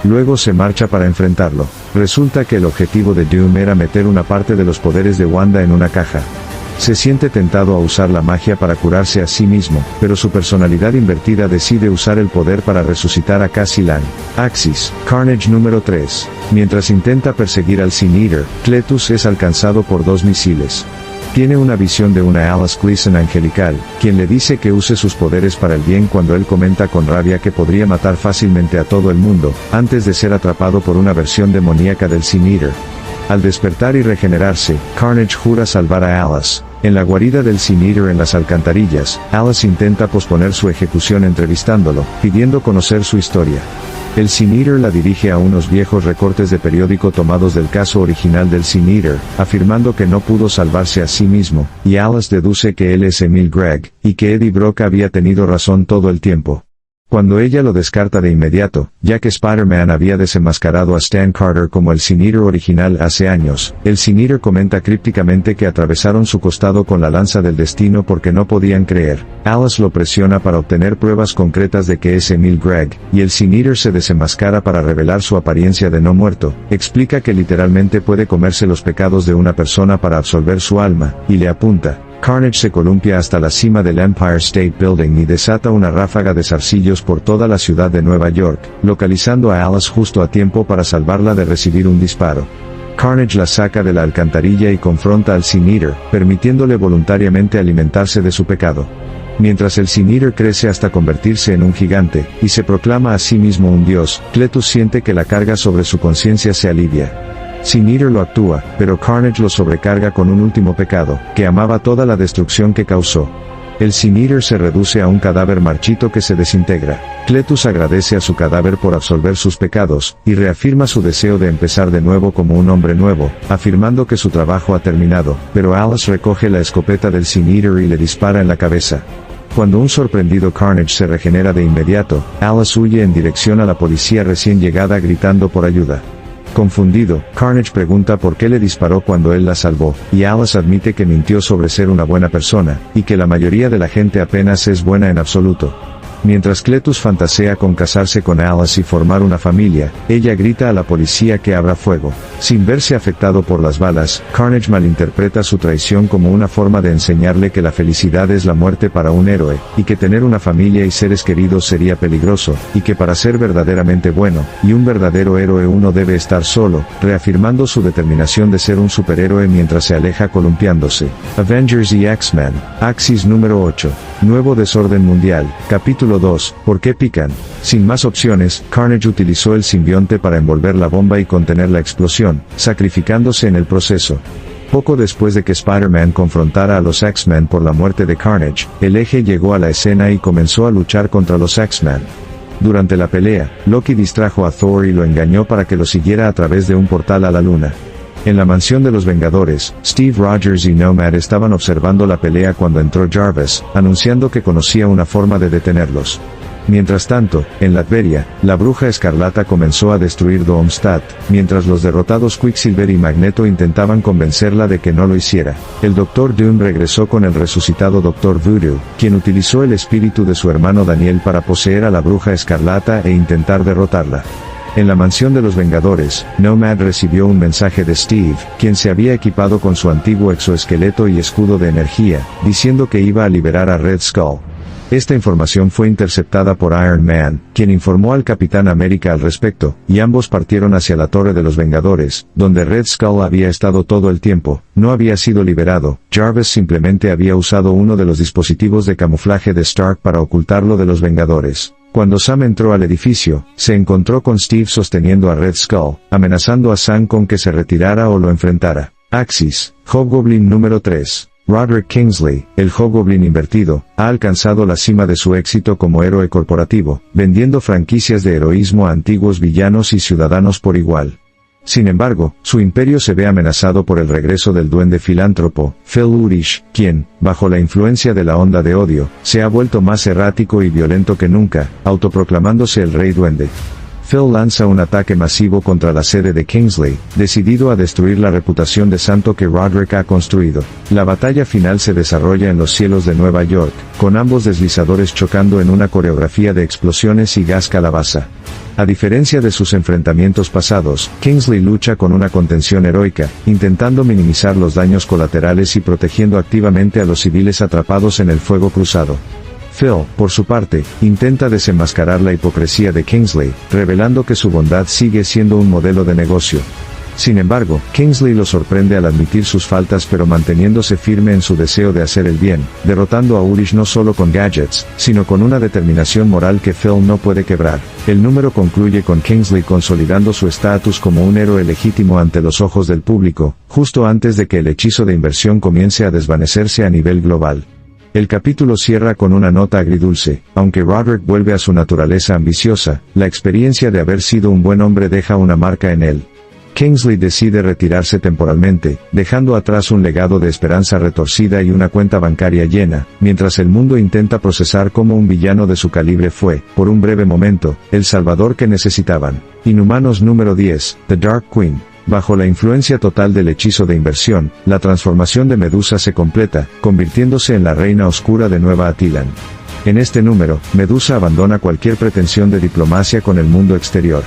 Luego se marcha para enfrentarlo. Resulta que el objetivo de Doom era meter una parte de los poderes de Wanda en una caja. Se siente tentado a usar la magia para curarse a sí mismo, pero su personalidad invertida decide usar el poder para resucitar a Cassie Lang. Axis, Carnage número 3. Mientras intenta perseguir al Sin Eater, Cletus es alcanzado por 2 misiles. Tiene una visión de una Alice Gleason angelical, quien le dice que use sus poderes para el bien cuando él comenta con rabia que podría matar fácilmente a todo el mundo, antes de ser atrapado por una versión demoníaca del Sin Eater. Al despertar y regenerarse, Carnage jura salvar a Alice. En la guarida del Sin Eater en las alcantarillas, Alice intenta posponer su ejecución entrevistándolo, pidiendo conocer su historia. El Sin Eater la dirige a unos viejos recortes de periódico tomados del caso original del Sin Eater, afirmando que no pudo salvarse a sí mismo, y Alice deduce que él es Emil Gregg, y que Eddie Brock había tenido razón todo el tiempo. Cuando ella lo descarta de inmediato, ya que Spider-Man había desenmascarado a Stan Carter como el Sin Eater original hace años, el Sin Eater comenta crípticamente que atravesaron su costado con la lanza del destino porque no podían creer. Alice lo presiona para obtener pruebas concretas de que es Emil Gregg, y el Sin Eater se desenmascara para revelar su apariencia de no muerto. Explica que literalmente puede comerse los pecados de una persona para absolver su alma, y le apunta. Carnage se columpia hasta la cima del Empire State Building y desata una ráfaga de zarcillos por toda la ciudad de Nueva York, localizando a Alice justo a tiempo para salvarla de recibir un disparo. Carnage la saca de la alcantarilla y confronta al Sin Eater, permitiéndole voluntariamente alimentarse de su pecado. Mientras el Sin Eater crece hasta convertirse en un gigante, y se proclama a sí mismo un dios, Cletus siente que la carga sobre su conciencia se alivia. Sin Eater lo actúa, pero Carnage lo sobrecarga con un último pecado, que amaba toda la destrucción que causó. El Sin Eater se reduce a un cadáver marchito que se desintegra. Cletus agradece a su cadáver por absolver sus pecados, y reafirma su deseo de empezar de nuevo como un hombre nuevo, afirmando que su trabajo ha terminado, pero Alice recoge la escopeta del Sin Eater y le dispara en la cabeza. Cuando un sorprendido Carnage se regenera de inmediato, Alice huye en dirección a la policía recién llegada gritando por ayuda. Confundido, Carnage pregunta por qué le disparó cuando él la salvó, y Alice admite que mintió sobre ser una buena persona, y que la mayoría de la gente apenas es buena en absoluto. Mientras Cletus fantasea con casarse con Alice y formar una familia, ella grita a la policía que abra fuego. Sin verse afectado por las balas, Carnage malinterpreta su traición como una forma de enseñarle que la felicidad es la muerte para un héroe, y que tener una familia y seres queridos sería peligroso, y que para ser verdaderamente bueno, y un verdadero héroe uno debe estar solo, reafirmando su determinación de ser un superhéroe mientras se aleja columpiándose. Avengers y X-Men, Axis número 8. Nuevo desorden mundial, capítulo 2, ¿por qué pican? Sin más opciones, Carnage utilizó el simbionte para envolver la bomba y contener la explosión, sacrificándose en el proceso. Poco después de que Spider-Man confrontara a los X-Men por la muerte de Carnage, el Eje llegó a la escena y comenzó a luchar contra los X-Men. Durante la pelea, Loki distrajo a Thor y lo engañó para que lo siguiera a través de un portal a la luna. En la mansión de los Vengadores, Steve Rogers y Nomad estaban observando la pelea cuando entró Jarvis, anunciando que conocía una forma de detenerlos. Mientras tanto, en Latveria, la Bruja Escarlata comenzó a destruir Doomstadt, mientras los derrotados Quicksilver y Magneto intentaban convencerla de que no lo hiciera. El Dr. Doom regresó con el resucitado Dr. Voodoo, quien utilizó el espíritu de su hermano Daniel para poseer a la Bruja Escarlata e intentar derrotarla. En la mansión de los Vengadores, Nomad recibió un mensaje de Steve, quien se había equipado con su antiguo exoesqueleto y escudo de energía, diciendo que iba a liberar a Red Skull. Esta información fue interceptada por Iron Man, quien informó al Capitán América al respecto, y ambos partieron hacia la Torre de los Vengadores, donde Red Skull había estado todo el tiempo. No había sido liberado, Jarvis simplemente había usado uno de los dispositivos de camuflaje de Stark para ocultarlo de los Vengadores. Cuando Sam entró al edificio, se encontró con Steve sosteniendo a Red Skull, amenazando a Sam con que se retirara o lo enfrentara. Axis, Hobgoblin número 3. Roderick Kingsley, el Hobgoblin invertido, ha alcanzado la cima de su éxito como héroe corporativo, vendiendo franquicias de heroísmo a antiguos villanos y ciudadanos por igual. Sin embargo, su imperio se ve amenazado por el regreso del duende filántropo, Phil Urich, quien, bajo la influencia de la onda de odio, se ha vuelto más errático y violento que nunca, autoproclamándose el Rey Duende. Phil lanza un ataque masivo contra la sede de Kingsley, decidido a destruir la reputación de santo que Roderick ha construido. La batalla final se desarrolla en los cielos de Nueva York, con ambos deslizadores chocando en una coreografía de explosiones y gas calabaza. A diferencia de sus enfrentamientos pasados, Kingsley lucha con una contención heroica, intentando minimizar los daños colaterales y protegiendo activamente a los civiles atrapados en el fuego cruzado. Phil, por su parte, intenta desenmascarar la hipocresía de Kingsley, revelando que su bondad sigue siendo un modelo de negocio. Sin embargo, Kingsley lo sorprende al admitir sus faltas pero manteniéndose firme en su deseo de hacer el bien, derrotando a Urich no solo con gadgets, sino con una determinación moral que Phil no puede quebrar. El número concluye con Kingsley consolidando su estatus como un héroe legítimo ante los ojos del público, justo antes de que el hechizo de inversión comience a desvanecerse a nivel global. El capítulo cierra con una nota agridulce. Aunque Roderick vuelve a su naturaleza ambiciosa, la experiencia de haber sido un buen hombre deja una marca en él. Kingsley decide retirarse temporalmente, dejando atrás un legado de esperanza retorcida y una cuenta bancaria llena, mientras el mundo intenta procesar cómo un villano de su calibre fue, por un breve momento, el salvador que necesitaban. Inhumanos número 10, The Dark Queen. Bajo la influencia total del hechizo de inversión, la transformación de Medusa se completa, convirtiéndose en la reina oscura de Nueva Attilan. En este número, Medusa abandona cualquier pretensión de diplomacia con el mundo exterior.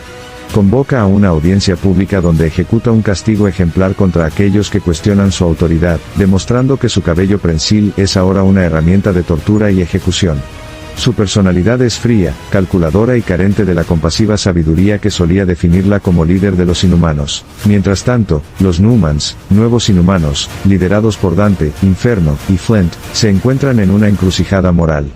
Convoca a una audiencia pública donde ejecuta un castigo ejemplar contra aquellos que cuestionan su autoridad, demostrando que su cabello prensil es ahora una herramienta de tortura y ejecución. Su personalidad es fría, calculadora y carente de la compasiva sabiduría que solía definirla como líder de los inhumanos. Mientras tanto, los Newmans, nuevos inhumanos, liderados por Dante, Inferno y Flint, se encuentran en una encrucijada moral.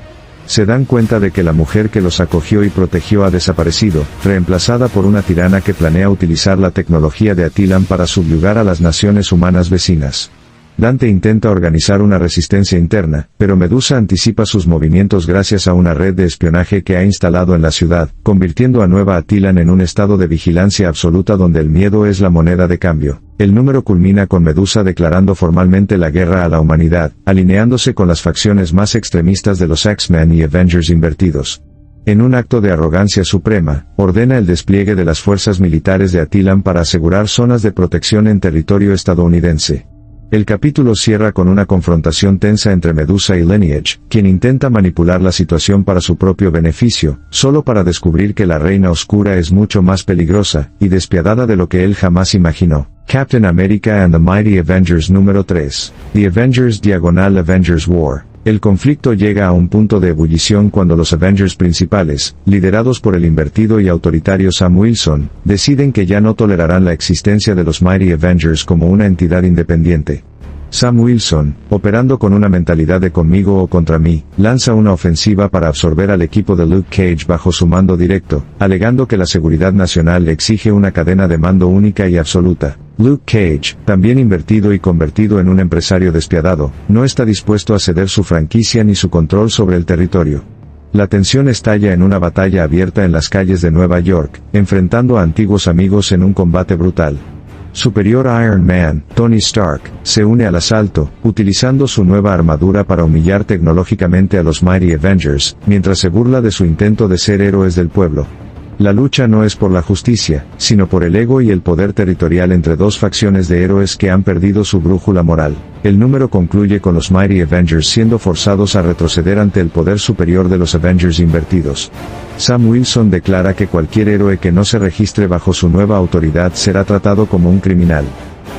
Se dan cuenta de que la mujer que los acogió y protegió ha desaparecido, reemplazada por una tirana que planea utilizar la tecnología de Attilan para subyugar a las naciones humanas vecinas. Dante intenta organizar una resistencia interna, pero Medusa anticipa sus movimientos gracias a una red de espionaje que ha instalado en la ciudad, convirtiendo a Nueva Attilan en un estado de vigilancia absoluta donde el miedo es la moneda de cambio. El número culmina con Medusa declarando formalmente la guerra a la humanidad, alineándose con las facciones más extremistas de los X-Men y Avengers invertidos. En un acto de arrogancia suprema, ordena el despliegue de las fuerzas militares de Attilan para asegurar zonas de protección en territorio estadounidense. El capítulo cierra con una confrontación tensa entre Medusa y Lineage, quien intenta manipular la situación para su propio beneficio, solo para descubrir que la Reina Oscura es mucho más peligrosa y despiadada de lo que él jamás imaginó. Captain America and the Mighty Avengers número 3. The Avengers /Avengers War. El conflicto llega a un punto de ebullición cuando los Avengers principales, liderados por el invertido y autoritario Sam Wilson, deciden que ya no tolerarán la existencia de los Mighty Avengers como una entidad independiente. Sam Wilson, operando con una mentalidad de conmigo o contra mí, lanza una ofensiva para absorber al equipo de Luke Cage bajo su mando directo, alegando que la seguridad nacional le exige una cadena de mando única y absoluta. Luke Cage, también invertido y convertido en un empresario despiadado, no está dispuesto a ceder su franquicia ni su control sobre el territorio. La tensión estalla en una batalla abierta en las calles de Nueva York, enfrentando a antiguos amigos en un combate brutal. Superior Iron Man, Tony Stark, se une al asalto, utilizando su nueva armadura para humillar tecnológicamente a los Mighty Avengers, mientras se burla de su intento de ser héroes del pueblo. La lucha no es por la justicia, sino por el ego y el poder territorial entre dos facciones de héroes que han perdido su brújula moral. El número concluye con los Mighty Avengers siendo forzados a retroceder ante el poder superior de los Avengers invertidos. Sam Wilson declara que cualquier héroe que no se registre bajo su nueva autoridad será tratado como un criminal.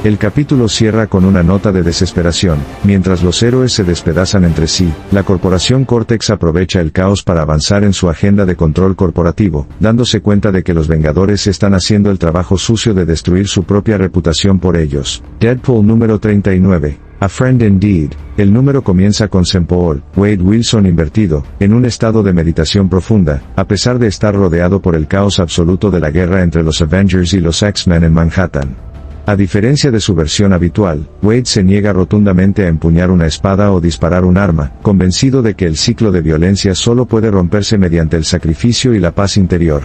El capítulo cierra con una nota de desesperación. Mientras los héroes se despedazan entre sí, la corporación Cortex aprovecha el caos para avanzar en su agenda de control corporativo, dándose cuenta de que los Vengadores están haciendo el trabajo sucio de destruir su propia reputación por ellos. Deadpool número 39. A Friend Indeed. El número comienza con Sam Paul, Wade Wilson invertido, en un estado de meditación profunda, a pesar de estar rodeado por el caos absoluto de la guerra entre los Avengers y los X-Men en Manhattan. A diferencia de su versión habitual, Wade se niega rotundamente a empuñar una espada o disparar un arma, convencido de que el ciclo de violencia solo puede romperse mediante el sacrificio y la paz interior.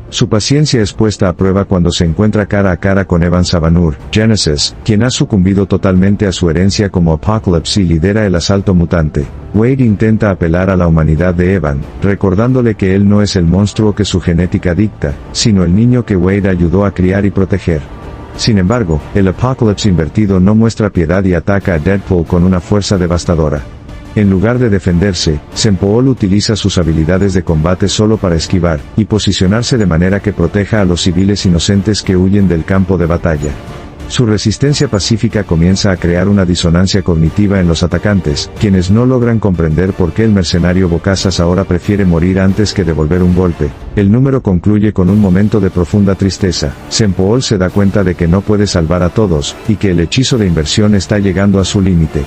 Su paciencia es puesta a prueba cuando se encuentra cara a cara con Evan Sabanur, Genesis, quien ha sucumbido totalmente a su herencia como Apocalypse y lidera el asalto mutante. Wade intenta apelar a la humanidad de Evan, recordándole que él no es el monstruo que su genética dicta, sino el niño que Wade ayudó a criar y proteger. Sin embargo, el Apocalypse invertido no muestra piedad y ataca a Deadpool con una fuerza devastadora. En lugar de defenderse, Sam Paul utiliza sus habilidades de combate solo para esquivar, y posicionarse de manera que proteja a los civiles inocentes que huyen del campo de batalla. Su resistencia pacífica comienza a crear una disonancia cognitiva en los atacantes, quienes no logran comprender por qué el mercenario Bocazas ahora prefiere morir antes que devolver un golpe. El número concluye con un momento de profunda tristeza. Sam Paul se da cuenta de que no puede salvar a todos, y que el hechizo de inversión está llegando a su límite.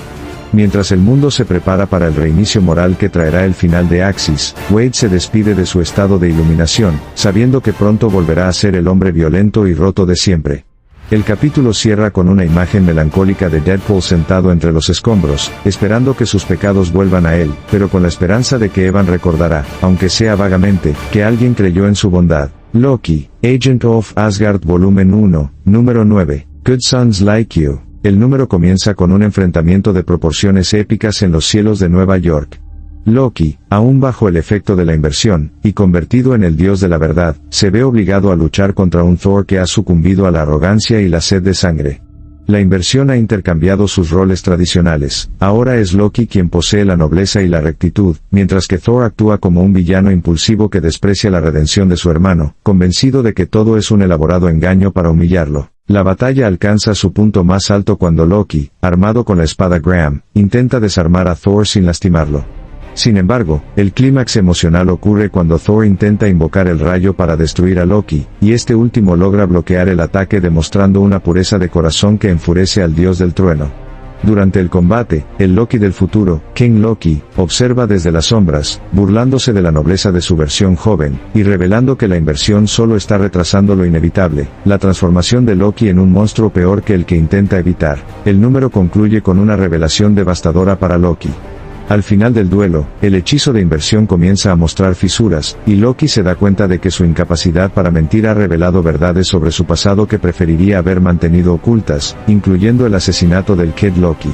Mientras el mundo se prepara para el reinicio moral que traerá el final de Axis, Wade se despide de su estado de iluminación, sabiendo que pronto volverá a ser el hombre violento y roto de siempre. El capítulo cierra con una imagen melancólica de Deadpool sentado entre los escombros, esperando que sus pecados vuelvan a él, pero con la esperanza de que Evan recordará, aunque sea vagamente, que alguien creyó en su bondad. Loki, Agent of Asgard Volumen 1, número 9. Good Sons Like You. El número comienza con un enfrentamiento de proporciones épicas en los cielos de Nueva York. Loki, aún bajo el efecto de la inversión, y convertido en el dios de la verdad, se ve obligado a luchar contra un Thor que ha sucumbido a la arrogancia y la sed de sangre. La inversión ha intercambiado sus roles tradicionales. Ahora es Loki quien posee la nobleza y la rectitud, mientras que Thor actúa como un villano impulsivo que desprecia la redención de su hermano, convencido de que todo es un elaborado engaño para humillarlo. La batalla alcanza su punto más alto cuando Loki, armado con la espada Graham, intenta desarmar a Thor sin lastimarlo. Sin embargo, el clímax emocional ocurre cuando Thor intenta invocar el rayo para destruir a Loki, y este último logra bloquear el ataque demostrando una pureza de corazón que enfurece al dios del trueno. Durante el combate, el Loki del futuro, King Loki, observa desde las sombras, burlándose de la nobleza de su versión joven, y revelando que la inversión solo está retrasando lo inevitable, la transformación de Loki en un monstruo peor que el que intenta evitar. El número concluye con una revelación devastadora para Loki. Al final del duelo, el hechizo de inversión comienza a mostrar fisuras, y Loki se da cuenta de que su incapacidad para mentir ha revelado verdades sobre su pasado que preferiría haber mantenido ocultas, incluyendo el asesinato del Kid Loki.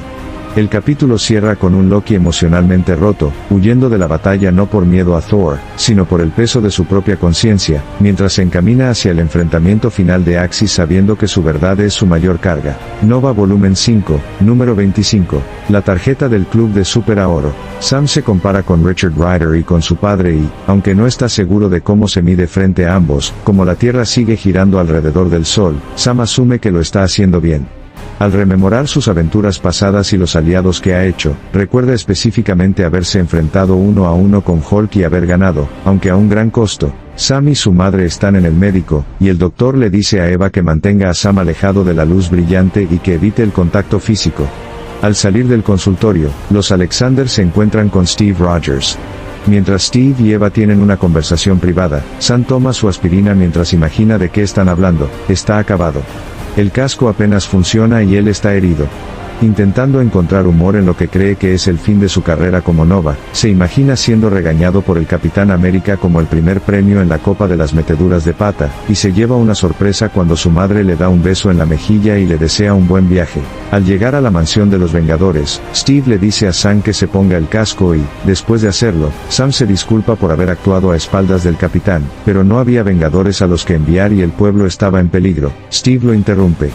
El capítulo cierra con un Loki emocionalmente roto, huyendo de la batalla no por miedo a Thor, sino por el peso de su propia conciencia, mientras se encamina hacia el enfrentamiento final de Axis sabiendo que su verdad es su mayor carga. Nova Volumen 5, número 25. La tarjeta del Club de Super Oro. Sam se compara con Richard Rider y con su padre y, aunque no está seguro de cómo se mide frente a ambos, como la Tierra sigue girando alrededor del Sol, Sam asume que lo está haciendo bien. Al rememorar sus aventuras pasadas y los aliados que ha hecho, recuerda específicamente haberse enfrentado uno a uno con Hulk y haber ganado, aunque a un gran costo. Sam y su madre están en el médico, y el doctor le dice a Eva que mantenga a Sam alejado de la luz brillante y que evite el contacto físico. Al salir del consultorio, los Alexander se encuentran con Steve Rogers. Mientras Steve y Eva tienen una conversación privada, Sam toma su aspirina mientras imagina de qué están hablando. Está acabado. El casco apenas funciona y él está herido. Intentando encontrar humor en lo que cree que es el fin de su carrera como Nova, se imagina siendo regañado por el Capitán América como el primer premio en la Copa de las Meteduras de Pata, y se lleva una sorpresa cuando su madre le da un beso en la mejilla y le desea un buen viaje. Al llegar a la mansión de los Vengadores, Steve le dice a Sam que se ponga el casco y, después de hacerlo, Sam se disculpa por haber actuado a espaldas del Capitán, pero no había Vengadores a los que enviar y el pueblo estaba en peligro. Steve lo interrumpe.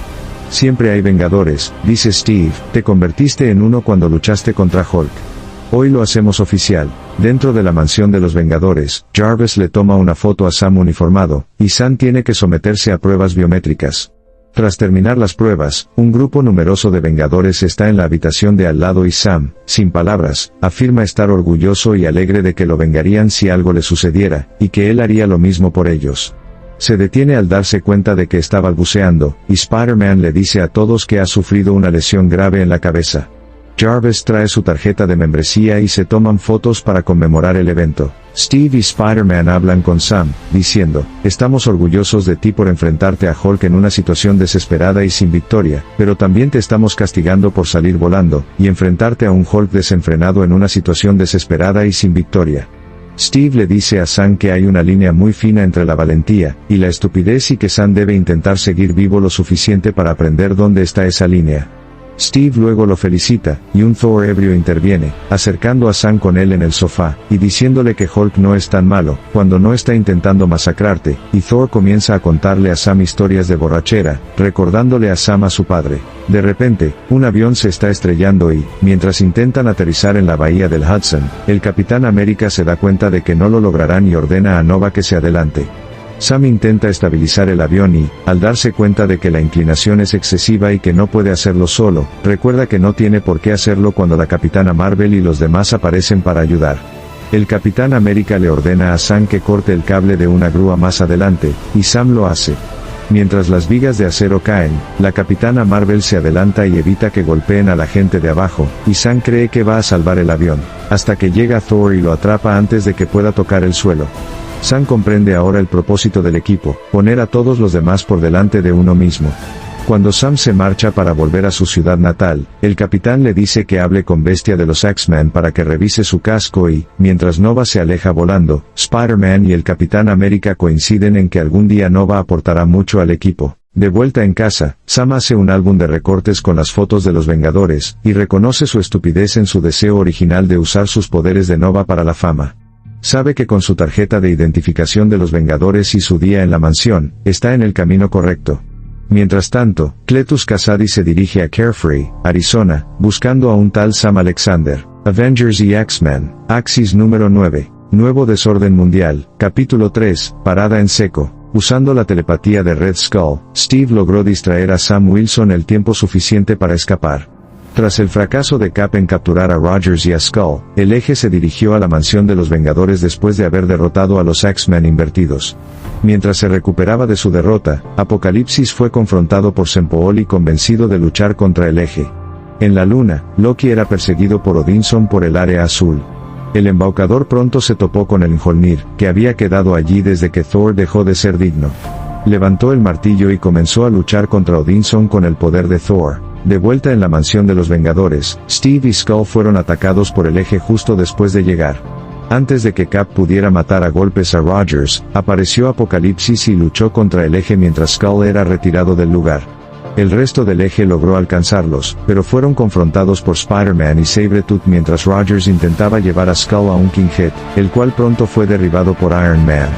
Siempre hay Vengadores, dice Steve, te convertiste en uno cuando luchaste contra Hulk. Hoy lo hacemos oficial. Dentro de la mansión de los Vengadores, Jarvis le toma una foto a Sam uniformado, y Sam tiene que someterse a pruebas biométricas. Tras terminar las pruebas, un grupo numeroso de Vengadores está en la habitación de al lado y Sam, sin palabras, afirma estar orgulloso y alegre de que lo vengarían si algo le sucediera, y que él haría lo mismo por ellos. Se detiene al darse cuenta de que está balbuceando, y Spider-Man le dice a todos que ha sufrido una lesión grave en la cabeza. Jarvis trae su tarjeta de membresía y se toman fotos para conmemorar el evento. Steve y Spider-Man hablan con Sam, diciendo, estamos orgullosos de ti por enfrentarte a Hulk en una situación desesperada y sin victoria, pero también te estamos castigando por salir volando, y enfrentarte a un Hulk desenfrenado en una situación desesperada y sin victoria. Steve le dice a Sam que hay una línea muy fina entre la valentía y la estupidez y que Sam debe intentar seguir vivo lo suficiente para aprender dónde está esa línea. Steve luego lo felicita, y un Thor ebrio interviene, acercando a Sam con él en el sofá, y diciéndole que Hulk no es tan malo, cuando no está intentando masacrarte, y Thor comienza a contarle a Sam historias de borrachera, recordándole a Sam a su padre. De repente, un avión se está estrellando y, mientras intentan aterrizar en la bahía del Hudson, el Capitán América se da cuenta de que no lo lograrán y ordena a Nova que se adelante. Sam intenta estabilizar el avión y, al darse cuenta de que la inclinación es excesiva y que no puede hacerlo solo, recuerda que no tiene por qué hacerlo cuando la Capitana Marvel y los demás aparecen para ayudar. El Capitán América le ordena a Sam que corte el cable de una grúa más adelante, y Sam lo hace. Mientras las vigas de acero caen, la Capitana Marvel se adelanta y evita que golpeen a la gente de abajo, y Sam cree que va a salvar el avión, hasta que llega Thor y lo atrapa antes de que pueda tocar el suelo. Sam comprende ahora el propósito del equipo, poner a todos los demás por delante de uno mismo. Cuando Sam se marcha para volver a su ciudad natal, el capitán le dice que hable con Bestia de los X-Men para que revise su casco y, mientras Nova se aleja volando, Spider-Man y el Capitán América coinciden en que algún día Nova aportará mucho al equipo. De vuelta en casa, Sam hace un álbum de recortes con las fotos de los Vengadores, y reconoce su estupidez en su deseo original de usar sus poderes de Nova para la fama. Sabe que con su tarjeta de identificación de los Vengadores y su día en la mansión, está en el camino correcto. Mientras tanto, Cletus Kasady se dirige a Carefree, Arizona, buscando a un tal Sam Alexander. Avengers y X-Men, Axis número 9, Nuevo Desorden Mundial, capítulo 3, Parada en Seco. Usando la telepatía de Red Skull, Steve logró distraer a Sam Wilson el tiempo suficiente para escapar. Tras el fracaso de Cap en capturar a Rogers y a Skull, el Eje se dirigió a la mansión de los Vengadores después de haber derrotado a los X-Men invertidos. Mientras se recuperaba de su derrota, Apocalipsis fue confrontado por Sempool y convencido de luchar contra el Eje. En la luna, Loki era perseguido por Odinson por el área azul. El embaucador pronto se topó con el Mjolnir, que había quedado allí desde que Thor dejó de ser digno. Levantó el martillo y comenzó a luchar contra Odinson con el poder de Thor. De vuelta en la mansión de los Vengadores, Steve y Skull fueron atacados por el Eje justo después de llegar. Antes de que Cap pudiera matar a golpes a Rogers, apareció Apocalipsis y luchó contra el Eje mientras Skull era retirado del lugar. El resto del Eje logró alcanzarlos, pero fueron confrontados por Spider-Man y Sabretooth mientras Rogers intentaba llevar a Skull a un Kinghead, el cual pronto fue derribado por Iron Man.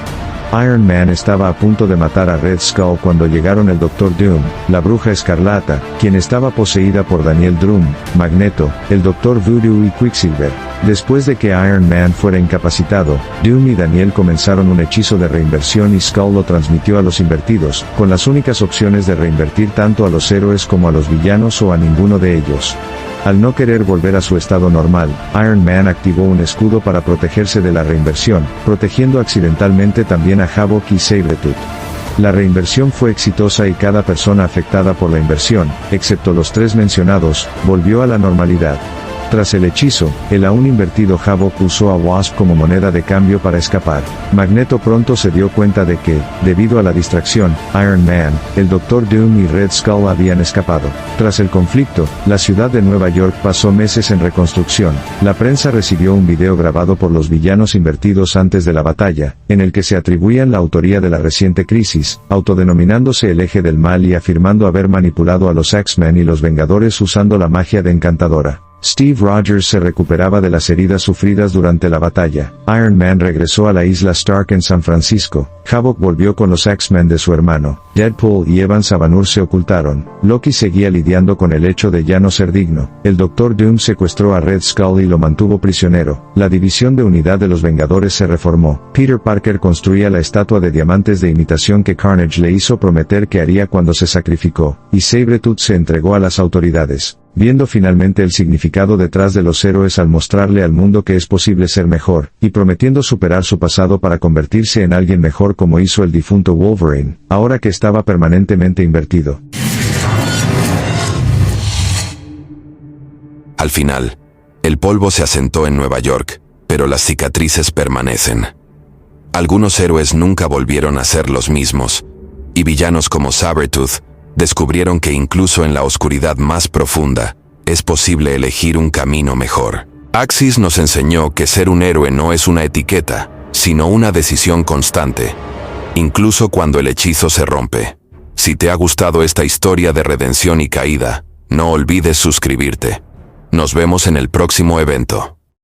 Iron Man estaba a punto de matar a Red Skull cuando llegaron el Doctor Doom, la Bruja Escarlata, quien estaba poseída por Daniel Drum, Magneto, el Doctor Voodoo y Quicksilver. Después de que Iron Man fuera incapacitado, Doom y Daniel comenzaron un hechizo de reinversión y Skull lo transmitió a los invertidos, con las únicas opciones de reinvertir tanto a los héroes como a los villanos o a ninguno de ellos. Al no querer volver a su estado normal, Iron Man activó un escudo para protegerse de la reinversión, protegiendo accidentalmente también a Havok y Sabretooth. La reinversión fue exitosa y cada persona afectada por la inversión, excepto los 3 mencionados, volvió a la normalidad. Tras el hechizo, el aún invertido Havok usó a Wasp como moneda de cambio para escapar. Magneto pronto se dio cuenta de que, debido a la distracción, Iron Man, el Doctor Doom y Red Skull habían escapado. Tras el conflicto, la ciudad de Nueva York pasó meses en reconstrucción. La prensa recibió un video grabado por los villanos invertidos antes de la batalla, en el que se atribuían la autoría de la reciente crisis, autodenominándose el Eje del Mal y afirmando haber manipulado a los X-Men y los Vengadores usando la magia de Encantadora. Steve Rogers se recuperaba de las heridas sufridas durante la batalla. Iron Man regresó a la isla Stark en San Francisco. Havok volvió con los X-Men de su hermano. Deadpool y Evan Sabanur se ocultaron. Loki seguía lidiando con el hecho de ya no ser digno. El Doctor Doom secuestró a Red Skull y lo mantuvo prisionero. La división de unidad de los Vengadores se reformó. Peter Parker construía la estatua de diamantes de imitación que Carnage le hizo prometer que haría cuando se sacrificó, y Sabretooth se entregó a las autoridades. Viendo finalmente el significado detrás de los héroes al mostrarle al mundo que es posible ser mejor, y prometiendo superar su pasado para convertirse en alguien mejor como hizo el difunto Wolverine, ahora que estaba permanentemente invertido. Al final, el polvo se asentó en Nueva York, pero las cicatrices permanecen. Algunos héroes nunca volvieron a ser los mismos, y villanos como Sabretooth descubrieron que incluso en la oscuridad más profunda, es posible elegir un camino mejor. Axis nos enseñó que ser un héroe no es una etiqueta, sino una decisión constante, incluso cuando el hechizo se rompe. Si te ha gustado esta historia de redención y caída, no olvides suscribirte. Nos vemos en el próximo evento.